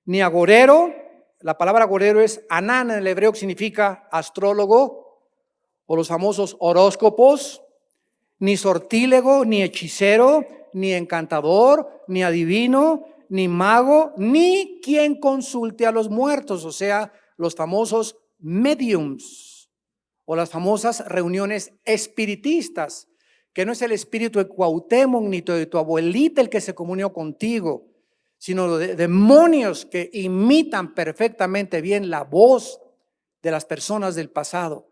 ni agorero. La palabra agorero es anán en el hebreo, que significa astrólogo, o los famosos horóscopos, ni sortílego, ni hechicero, ni encantador, ni adivino, ni mago, ni quien consulte a los muertos, o sea, los famosos mediums, o las famosas reuniones espiritistas, que no es el espíritu de Cuauhtémoc ni de tu abuelita el que se comunió contigo, sino de demonios que imitan perfectamente bien la voz de las personas del pasado.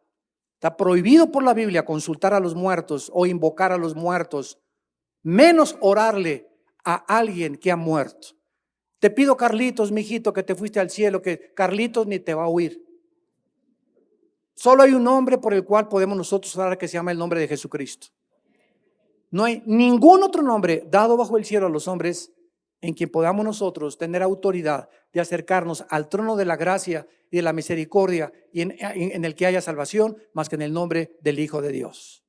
Está prohibido por la Biblia consultar a los muertos o invocar a los muertos, menos orarle a alguien que ha muerto. Te pido, Carlitos, mijito, que te fuiste al cielo, que Carlitos ni te va a oír. Solo hay un nombre por el cual podemos nosotros orar, que se llama el nombre de Jesucristo. No hay ningún otro nombre dado bajo el cielo a los hombres en quien podamos nosotros tener autoridad de acercarnos al trono de la gracia y de la misericordia y en el que haya salvación, más que en el nombre del Hijo de Dios.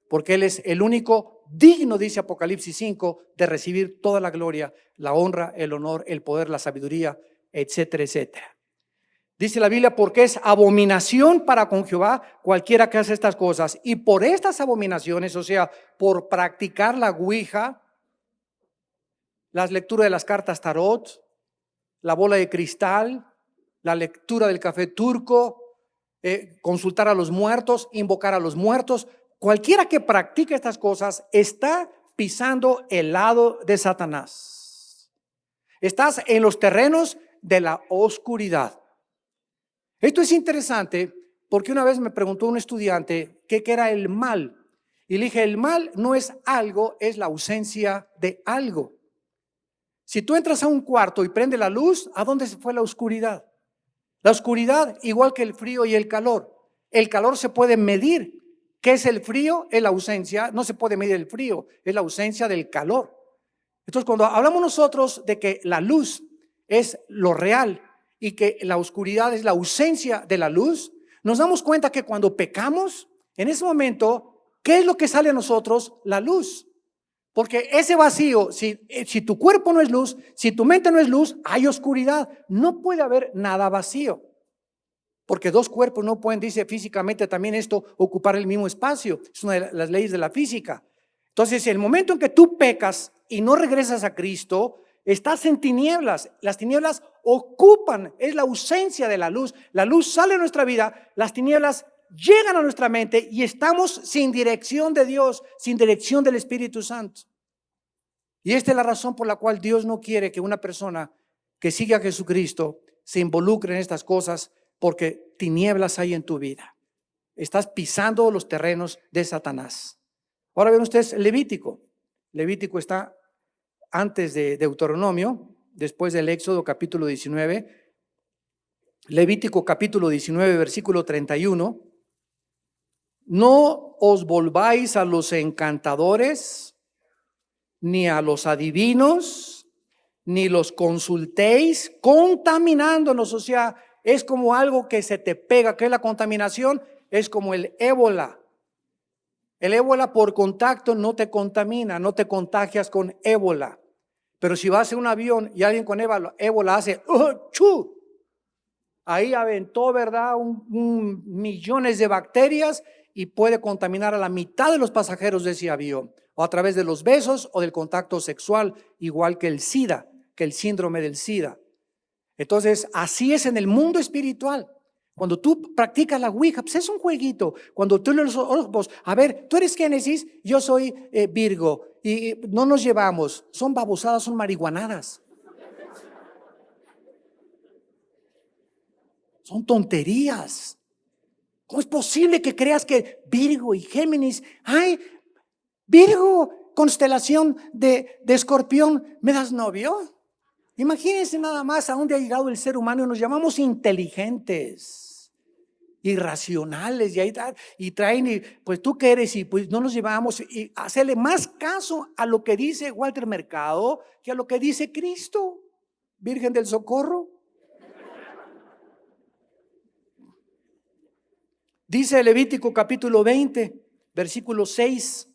Porque Él es el único digno, dice Apocalipsis 5, de recibir toda la gloria, la honra, el honor, el poder, la sabiduría, etcétera, etcétera. Dice la Biblia, porque es abominación para con Jehová cualquiera que hace estas cosas. Y por estas abominaciones, o sea, por practicar la ouija, las lecturas de las cartas tarot, la bola de cristal, la lectura del café turco, consultar a los muertos, invocar a los muertos, cualquiera que practique estas cosas está pisando el lado de Satanás. Estás en los terrenos de la oscuridad. Esto es interesante porque una vez me preguntó un estudiante qué era el mal. Y le dije, el mal no es algo, es la ausencia de algo. Si tú entras a un cuarto y prende la luz, ¿a dónde se fue la oscuridad? La oscuridad, igual que el frío y el calor. El calor se puede medir. ¿Qué es el frío? Es la ausencia, no se puede medir el frío, es la ausencia del calor. Entonces, cuando hablamos nosotros de que la luz es lo real y que la oscuridad es la ausencia de la luz, nos damos cuenta que cuando pecamos, en ese momento, ¿qué es lo que sale a nosotros? La luz. Porque ese vacío, si tu cuerpo no es luz, si tu mente no es luz, hay oscuridad. No puede haber nada vacío. Porque dos cuerpos no pueden, dice físicamente también esto, ocupar el mismo espacio. Es una de las leyes de la física. Entonces, el momento en que tú pecas y no regresas a Cristo, estás en tinieblas. Las tinieblas ocupan, es la ausencia de la luz. La luz sale de nuestra vida, las tinieblas llegan a nuestra mente y estamos sin dirección de Dios, sin dirección del Espíritu Santo. Y esta es la razón por la cual Dios no quiere que una persona que sigue a Jesucristo se involucre en estas cosas, porque tinieblas hay en tu vida. Estás pisando los terrenos de Satanás. Ahora ven ustedes Levítico. Levítico está antes de Deuteronomio, después del Éxodo capítulo 19. Levítico capítulo 19, versículo 31. No os volváis a los encantadores, ni a los adivinos, ni los consultéis, contaminándonos. O sea, es como algo que se te pega. ¿Qué es la contaminación? Es como el ébola. El ébola por contacto no te contamina, no te contagias con ébola. Pero si vas en un avión y alguien con ébola hace ¡chu! Ahí aventó, ¿verdad? Millones de bacterias y puede contaminar a la mitad de los pasajeros de ese avión, o a través de los besos o del contacto sexual, igual que el SIDA, que el síndrome del SIDA. Entonces, así es en el mundo espiritual. Cuando tú practicas la Ouija, pues es un jueguito. Cuando tú los ojos, a ver, tú eres Génesis, yo soy Virgo, y no nos llevamos. Son babosadas, son marihuanadas. Son tonterías. ¿Cómo es posible que creas que Virgo y Géminis, ay, Virgo, constelación de Escorpión, ¿me das novio? Imagínense nada más a dónde ha llegado el ser humano. Nos llamamos inteligentes, irracionales, y traen, y pues tú qué eres, y pues no nos llevamos, y hacerle más caso a lo que dice Walter Mercado que a lo que dice Cristo, Virgen del Socorro. Dice Levítico capítulo 20, versículo 6.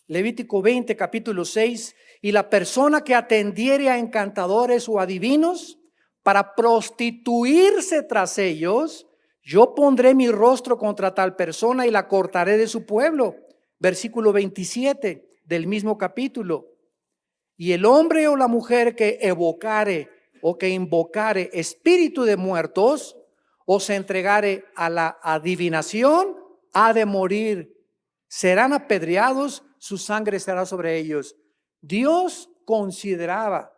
Levítico 20, capítulo 6. Y la persona que atendiere a encantadores o adivinos para prostituirse tras ellos, yo pondré mi rostro contra tal persona y la cortaré de su pueblo. Versículo 27 del mismo capítulo. Y el hombre o la mujer que evocare o que invocare espíritu de muertos o se entregare a la adivinación, ha de morir. Serán apedreados, su sangre será sobre ellos. Dios consideraba,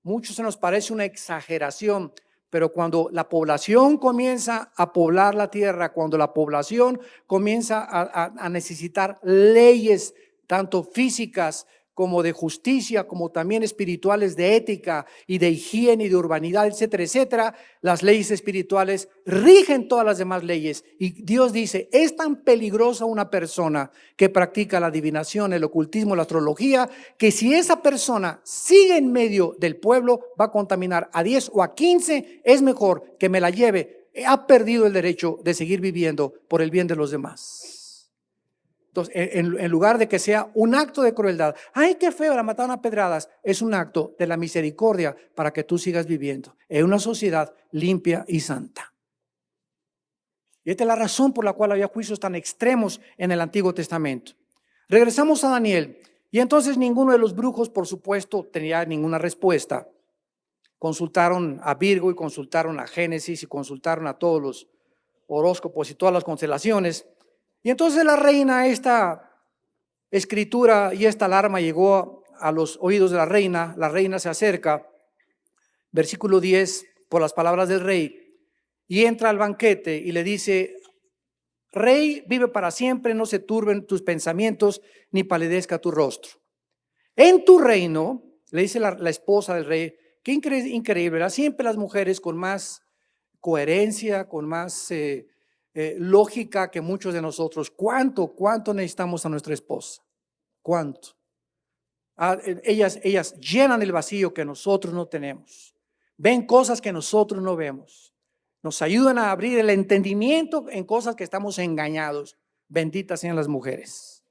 mucho se nos parece una exageración, pero cuando la población comienza a poblar la tierra, cuando la población comienza a necesitar leyes, tanto físicas como de justicia, como también espirituales, de ética y de higiene y de urbanidad, etcétera, etcétera, las leyes espirituales rigen todas las demás leyes. Y Dios dice, es tan peligrosa una persona que practica la adivinación, el ocultismo, la astrología, que si esa persona sigue en medio del pueblo, va a contaminar a 10 o a 15, es mejor que me la lleve. Ha perdido el derecho de seguir viviendo por el bien de los demás. Entonces, en lugar de que sea un acto de crueldad, ay, qué feo, la mataron a pedradas, es un acto de la misericordia para que tú sigas viviendo en una sociedad limpia y santa. Y esta es la razón por la cual había juicios tan extremos en el Antiguo Testamento. Regresamos a Daniel, y entonces ninguno de los brujos, por supuesto, tenía ninguna respuesta. Consultaron a Virgo y consultaron a Génesis y consultaron a todos los horóscopos y todas las constelaciones. Y entonces la reina, esta escritura y esta alarma llegó a los oídos de la reina se acerca, versículo 10, por las palabras del rey, y entra al banquete y le dice, rey, vive para siempre, no se turben tus pensamientos, ni palidezca tu rostro. En tu reino, le dice la esposa del rey, qué increíble, ¿verdad? Siempre las mujeres con más coherencia, con más lógica que muchos de nosotros. ¿Cuánto necesitamos a nuestra esposa? ¿Cuánto? Ellas llenan el vacío que nosotros no tenemos. Ven cosas que nosotros no vemos. Nos ayudan a abrir el entendimiento en cosas que estamos engañados. Benditas sean las mujeres.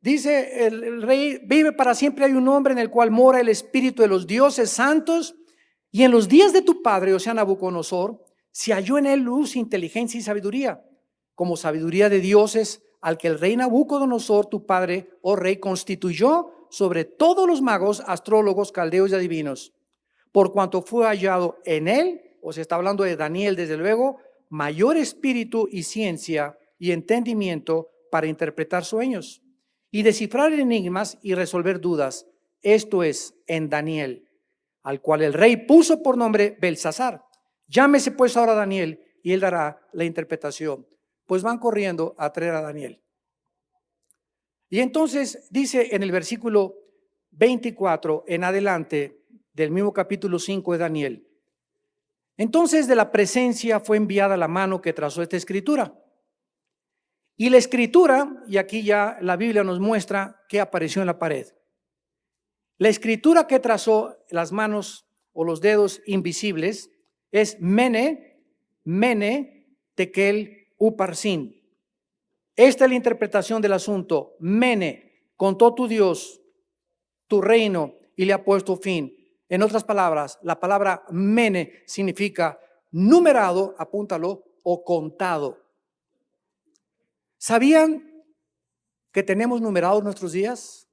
Dice el rey: vive para siempre hay un nombre en el cual mora el espíritu de los dioses santos. Y en los días de tu padre, o sea, Nabucodonosor, se halló en él luz, inteligencia y sabiduría, como sabiduría de dioses, al que el rey Nabucodonosor, tu padre, oh rey, constituyó sobre todos los magos, astrólogos, caldeos y adivinos. Por cuanto fue hallado en él, o se está hablando de Daniel desde luego, mayor espíritu y ciencia y entendimiento para interpretar sueños y descifrar enigmas y resolver dudas. Esto es en Daniel, al cual el rey puso por nombre Belsasar. Llámese pues ahora Daniel y él dará la interpretación. Pues van corriendo a traer a Daniel. Y entonces dice en el versículo 24 en adelante del mismo capítulo 5 de Daniel: entonces de la presencia fue enviada la mano que trazó esta escritura. Y la escritura, y aquí ya la Biblia nos muestra que apareció en la pared. La escritura que trazó las manos o los dedos invisibles es Mene, Tekel, Uparsin. Esta es la interpretación del asunto. Mene, contó tu Dios, tu reino, y le ha puesto fin. En otras palabras, la palabra Mene significa numerado, apúntalo, o contado. ¿Sabían que tenemos numerados nuestros días?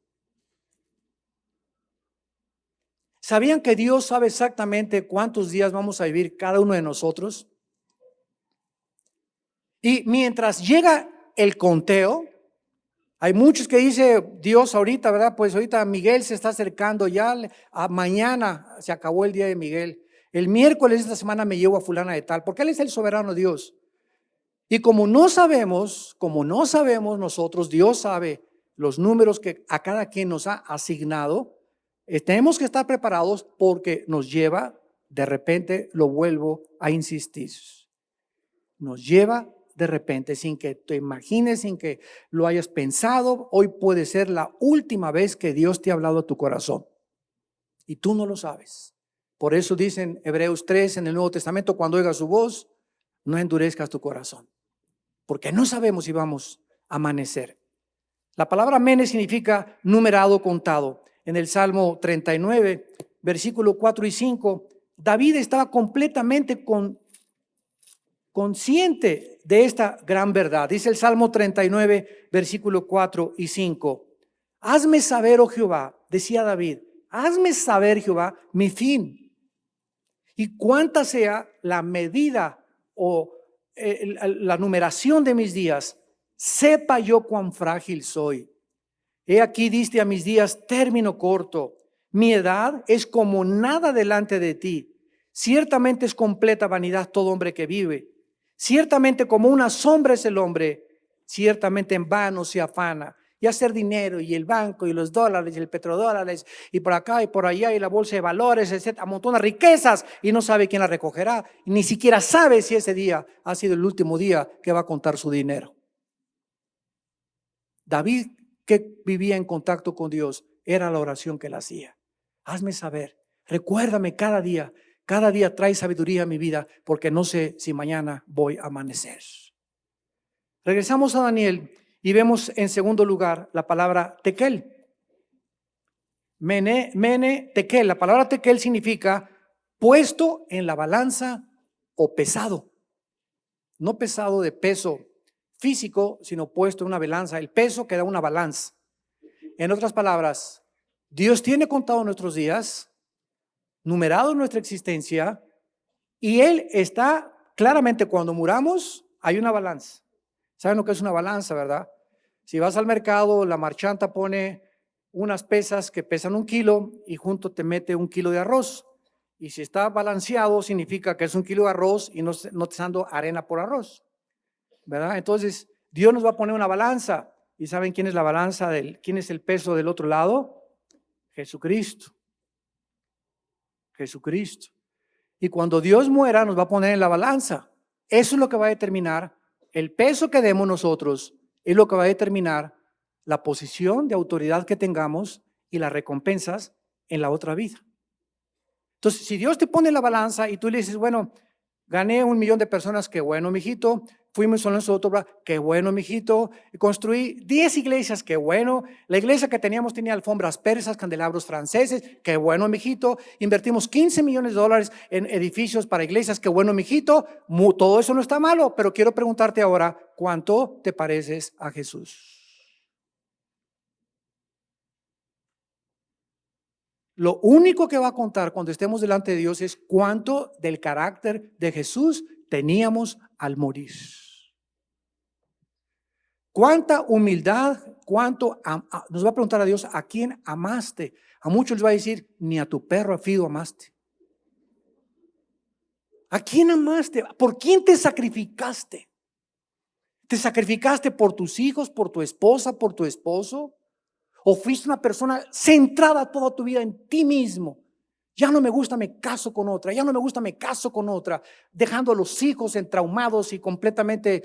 ¿Sabían que Dios sabe exactamente cuántos días vamos a vivir cada uno de nosotros? Y mientras llega el conteo, hay muchos que dicen Dios ahorita, ¿verdad? Pues ahorita Miguel se está acercando ya, a mañana se acabó el día de Miguel. El miércoles de esta semana me llevo a fulana de tal, porque Él es el soberano Dios. Y como no sabemos nosotros, Dios sabe los números que a cada quien nos ha asignado. Tenemos que estar preparados porque nos lleva, de repente, lo vuelvo a insistir, nos lleva de repente, sin que te imagines, sin que lo hayas pensado. Hoy puede ser la última vez que Dios te ha hablado a tu corazón y tú no lo sabes. Por eso dicen Hebreos 3 en el Nuevo Testamento: cuando oigas su voz, no endurezcas tu corazón, porque no sabemos si vamos a amanecer. La palabra mene significa numerado, contado. En el Salmo 39, versículo 4 y 5, David estaba completamente consciente de esta gran verdad. Dice el Salmo 39, versículo 4 y 5. Hazme saber, oh Jehová, decía David, hazme saber, Jehová, mi fin, y cuánta sea la medida o la numeración de mis días. Sepa yo cuán frágil soy. He aquí diste a mis días término corto. Mi edad es como nada delante de ti. Ciertamente es completa vanidad todo hombre que vive. Ciertamente como una sombra es el hombre. Ciertamente en vano se afana. Y hacer dinero y el banco y los dólares y el petrodólares y por acá y por allá y la bolsa de valores, etcétera, amontona riquezas y no sabe quién la recogerá. Y ni siquiera sabe si ese día ha sido el último día que va a contar su dinero. David, que vivía en contacto con Dios, era la oración que él hacía. Hazme saber, recuérdame cada día trae sabiduría a mi vida, porque no sé si mañana voy a amanecer. Regresamos a Daniel y vemos en segundo lugar la palabra tekel. Mene, tekel. La palabra tekel significa puesto en la balanza o pesado. No pesado de peso físico, sino puesto en una balanza. El peso que da una balanza. En otras palabras, Dios tiene contado nuestros días, numerado nuestra existencia, y Él está claramente, cuando muramos, hay una balanza. ¿Saben lo que es una balanza, verdad? Si vas al mercado, la marchanta pone unas pesas que pesan 1 kilo y junto te mete 1 kilo de arroz. Y si está balanceado, significa que es 1 kilo de arroz y no te está dando arena por arroz, ¿verdad? Entonces, Dios nos va a poner una balanza. ¿Y saben quién es la balanza? ¿Quién es el peso del otro lado? Jesucristo. Jesucristo. Y cuando Dios muera, nos va a poner en la balanza. Eso es lo que va a determinar el peso que demos nosotros, es lo que va a determinar la posición de autoridad que tengamos y las recompensas en la otra vida. Entonces, si Dios te pone la balanza y tú le dices, bueno, gané 1,000,000 de personas, qué bueno, mijito. Fuimos a nosotros, qué bueno, mijito. Construí 10 iglesias, qué bueno. La iglesia que teníamos tenía alfombras persas, candelabros franceses, qué bueno, mijito. Invertimos 15 millones de dólares en edificios para iglesias, qué bueno, mijito. Todo eso no está malo, pero quiero preguntarte ahora, ¿cuánto te pareces a Jesús? Lo único que va a contar cuando estemos delante de Dios es cuánto del carácter de Jesús teníamos al morir. Cuánta humildad, nos va a preguntar a Dios, ¿a quién amaste? A muchos les va a decir, ni a tu perro fido amaste. ¿A quién amaste? ¿Por quién te sacrificaste? ¿Te sacrificaste por tus hijos, por tu esposa, por tu esposo? ¿O fuiste una persona centrada toda tu vida en ti mismo? Ya no me gusta, me caso con otra. Ya no me gusta, me caso con otra. Dejando a los hijos entraumados y completamente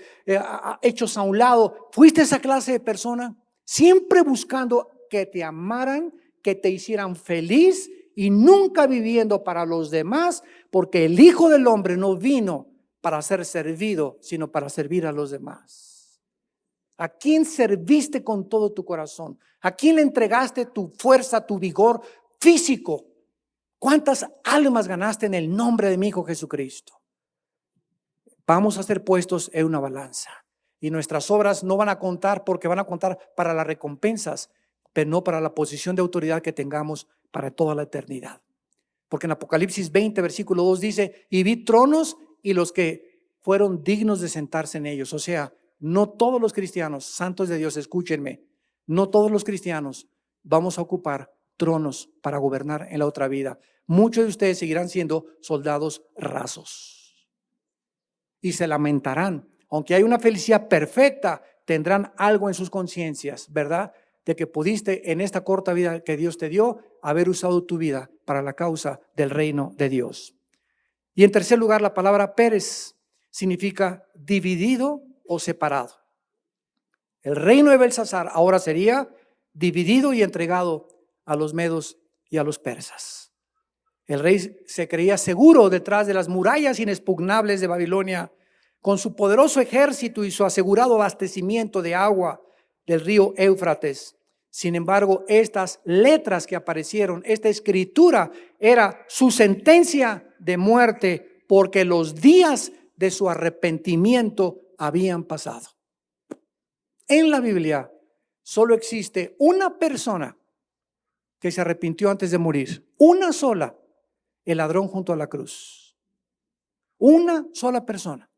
hechos a un lado. ¿Fuiste esa clase de persona? Siempre buscando que te amaran, que te hicieran feliz y nunca viviendo para los demás, porque el Hijo del Hombre no vino para ser servido, sino para servir a los demás. ¿A quién serviste con todo tu corazón? ¿A quién le entregaste tu fuerza, tu vigor físico? ¿Cuántas almas ganaste en el nombre de mi Hijo Jesucristo? Vamos a ser puestos en una balanza. Y nuestras obras no van a contar porque van a contar para las recompensas, pero no para la posición de autoridad que tengamos para toda la eternidad. Porque en Apocalipsis 20, versículo 2 dice, y vi tronos y los que fueron dignos de sentarse en ellos. O sea, no todos los cristianos, santos de Dios, escúchenme, no todos los cristianos vamos a ocupar tronos para gobernar en la otra vida. Muchos de ustedes seguirán siendo soldados rasos y se lamentarán. Aunque hay una felicidad perfecta, tendrán algo en sus conciencias, ¿verdad? De que pudiste en esta corta vida que Dios te dio, haber usado tu vida para la causa del reino de Dios. Y en tercer lugar, la palabra Pérez significa dividido o separado. El reino de Belsasar ahora sería dividido y entregado a los medos y a los persas. El rey se creía seguro detrás de las murallas inexpugnables de Babilonia, con su poderoso ejército y su asegurado abastecimiento de agua del río Éufrates. Sin embargo, estas letras que aparecieron, esta escritura era su sentencia de muerte, porque los días de su arrepentimiento habían pasado. En la Biblia solo existe una persona que se arrepintió antes de morir, una sola, el ladrón junto a la cruz. Una sola persona.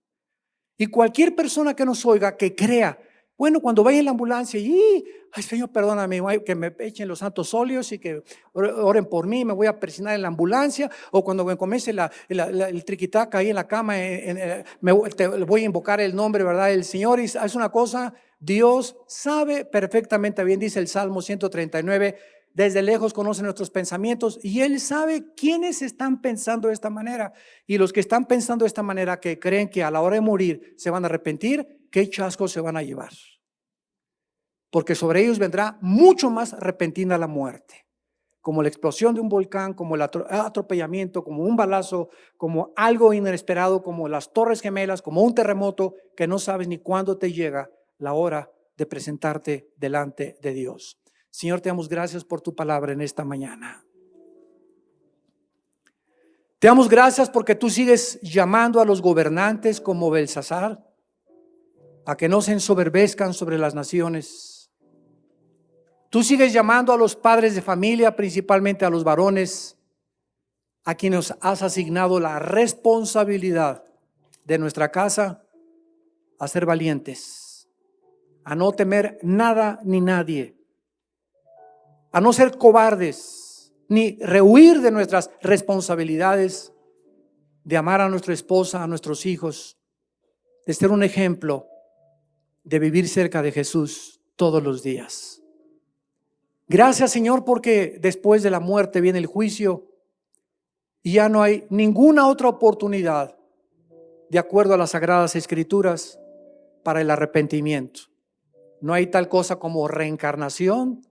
Y cualquier persona que nos oiga, que crea, bueno, cuando vaya en la ambulancia y, ay Señor, perdóname, que me echen los santos óleos y que oren por mí, me voy a persignar en la ambulancia, o cuando me comience el triquitaca ahí en la cama, te voy a invocar el nombre, ¿verdad? El Señor. Y es una cosa, Dios sabe perfectamente bien, dice el Salmo 139, desde lejos conoce nuestros pensamientos y Él sabe quiénes están pensando de esta manera. Y los que están pensando de esta manera, que creen que a la hora de morir se van a arrepentir, ¿qué chascos se van a llevar? Porque sobre ellos vendrá mucho más repentina la muerte, como la explosión de un volcán, como el atropellamiento, como un balazo, como algo inesperado, como las Torres Gemelas, como un terremoto que no sabes ni cuándo te llega la hora de presentarte delante de Dios. Señor, te damos gracias por tu palabra en esta mañana. Te damos gracias porque tú sigues llamando a los gobernantes como Belsasar a que no se ensoberbezcan sobre las naciones. Tú sigues llamando a los padres de familia, principalmente a los varones, a quienes has asignado la responsabilidad de nuestra casa, a ser valientes, a no temer nada ni nadie, a no ser cobardes, ni rehuir de nuestras responsabilidades, de amar a nuestra esposa, a nuestros hijos, de ser un ejemplo, de vivir cerca de Jesús todos los días. Gracias, Señor, porque después de la muerte viene el juicio y ya no hay ninguna otra oportunidad de acuerdo a las Sagradas Escrituras para el arrepentimiento. No hay tal cosa como reencarnación,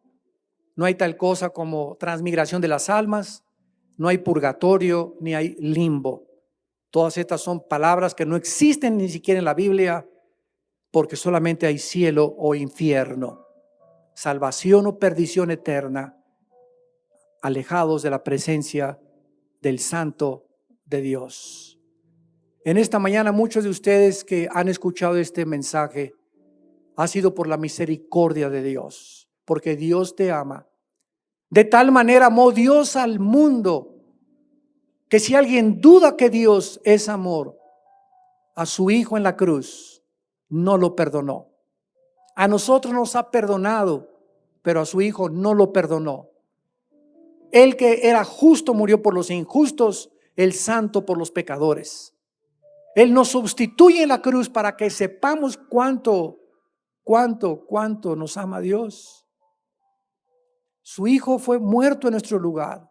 no hay tal cosa como transmigración de las almas, no hay purgatorio ni hay limbo. Todas estas son palabras que no existen ni siquiera en la Biblia, porque solamente hay cielo o infierno, salvación o perdición eterna, alejados de la presencia del Santo de Dios. En esta mañana, muchos de ustedes que han escuchado este mensaje ha sido por la misericordia de Dios, porque Dios te ama. De tal manera amó Dios al mundo, que si alguien duda que Dios es amor, a su Hijo en la cruz no lo perdonó. A nosotros nos ha perdonado, pero a su Hijo no lo perdonó. El que era justo murió por los injustos, el santo por los pecadores. Él nos sustituye en la cruz para que sepamos cuánto nos ama Dios. Su Hijo fue muerto en nuestro lugar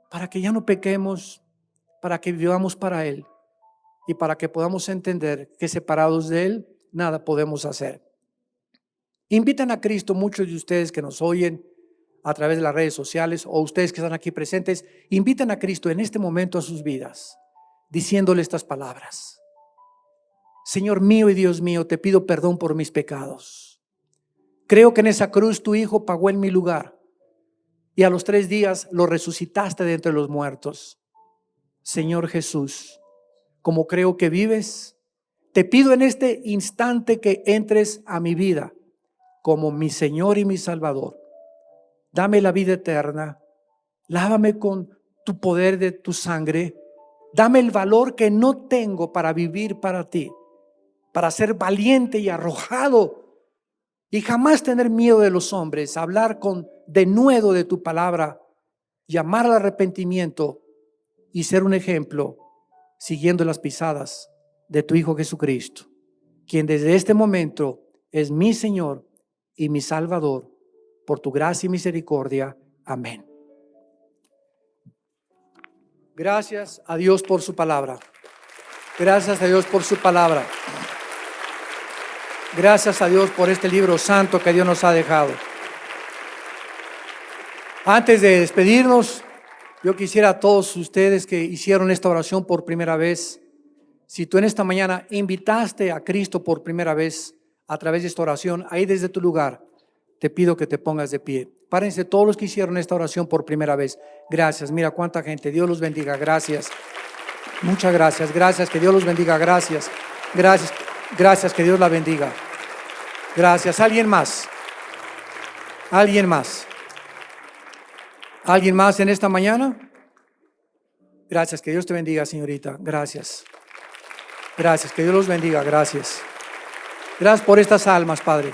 para que ya no pequemos, para que vivamos para Él y para que podamos entender que separados de Él nada podemos hacer. Invitan a Cristo, muchos de ustedes que nos oyen a través de las redes sociales o ustedes que están aquí presentes, invitan a Cristo en este momento a sus vidas, diciéndole estas palabras: Señor mío y Dios mío, te pido perdón por mis pecados. Creo que en esa cruz tu Hijo pagó en mi lugar y a los 3 días lo resucitaste de entre los muertos. Señor Jesús, como creo que vives, te pido en este instante que entres a mi vida como mi Señor y mi Salvador. Dame la vida eterna, lávame con tu poder de tu sangre, dame el valor que no tengo para vivir para ti, para ser valiente y arrojado y jamás tener miedo de los hombres, hablar con denuedo de tu palabra, llamar al arrepentimiento y ser un ejemplo siguiendo las pisadas de tu Hijo Jesucristo, quien desde este momento es mi Señor y mi Salvador, por tu gracia y misericordia. Amén. Gracias a Dios por su palabra. Gracias a Dios por su palabra. Gracias a Dios por este libro santo que Dios nos ha dejado. Antes de despedirnos, yo quisiera a todos ustedes que hicieron esta oración por primera vez, si tú en esta mañana invitaste a Cristo por primera vez a través de esta oración, ahí desde tu lugar, te pido que te pongas de pie. Párense todos los que hicieron esta oración por primera vez. Gracias, mira cuánta gente. Dios los bendiga, gracias. Muchas gracias, gracias, que Dios los bendiga, gracias. Gracias, gracias, que Dios la bendiga. Gracias. ¿Alguien más? ¿Alguien más? ¿Alguien más en esta mañana? Gracias, que Dios te bendiga, señorita. Gracias. Gracias, que Dios los bendiga, gracias. Gracias por estas almas, Padre.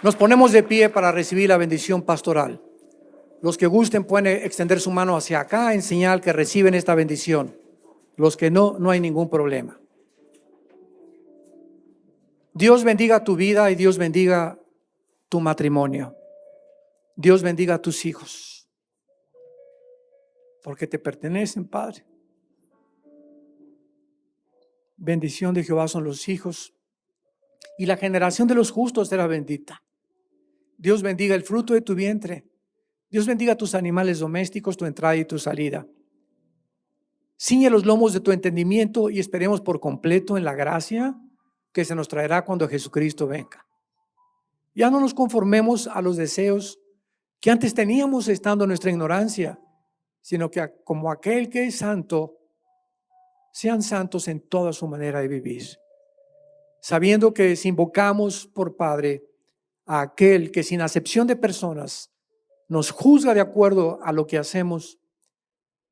Nos ponemos de pie para recibir la bendición pastoral. Los que gusten pueden extender su mano hacia acá en señal que reciben esta bendición. Los que no, no hay ningún problema. Dios bendiga tu vida y Dios bendiga tu matrimonio. Dios bendiga a tus hijos, porque te pertenecen, Padre. Bendición de Jehová son los hijos, y la generación de los justos será bendita. Dios bendiga el fruto de tu vientre. Dios bendiga tus animales domésticos, tu entrada y tu salida. Ciñe los lomos de tu entendimiento y esperemos por completo en la gracia que se nos traerá cuando Jesucristo venga. Ya no nos conformemos a los deseos que antes teníamos estando en nuestra ignorancia, sino que como aquel que es santo, sean santos en toda su manera de vivir, sabiendo que si invocamos por Padre a aquel que sin acepción de personas nos juzga de acuerdo a lo que hacemos,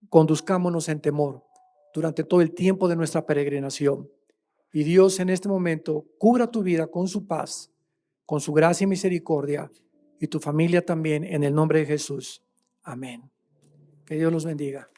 conduzcámonos en temor durante todo el tiempo de nuestra peregrinación. Y Dios en este momento cubra tu vida con su paz, con su gracia y misericordia, y tu familia también, en el nombre de Jesús. Amén. Que Dios los bendiga.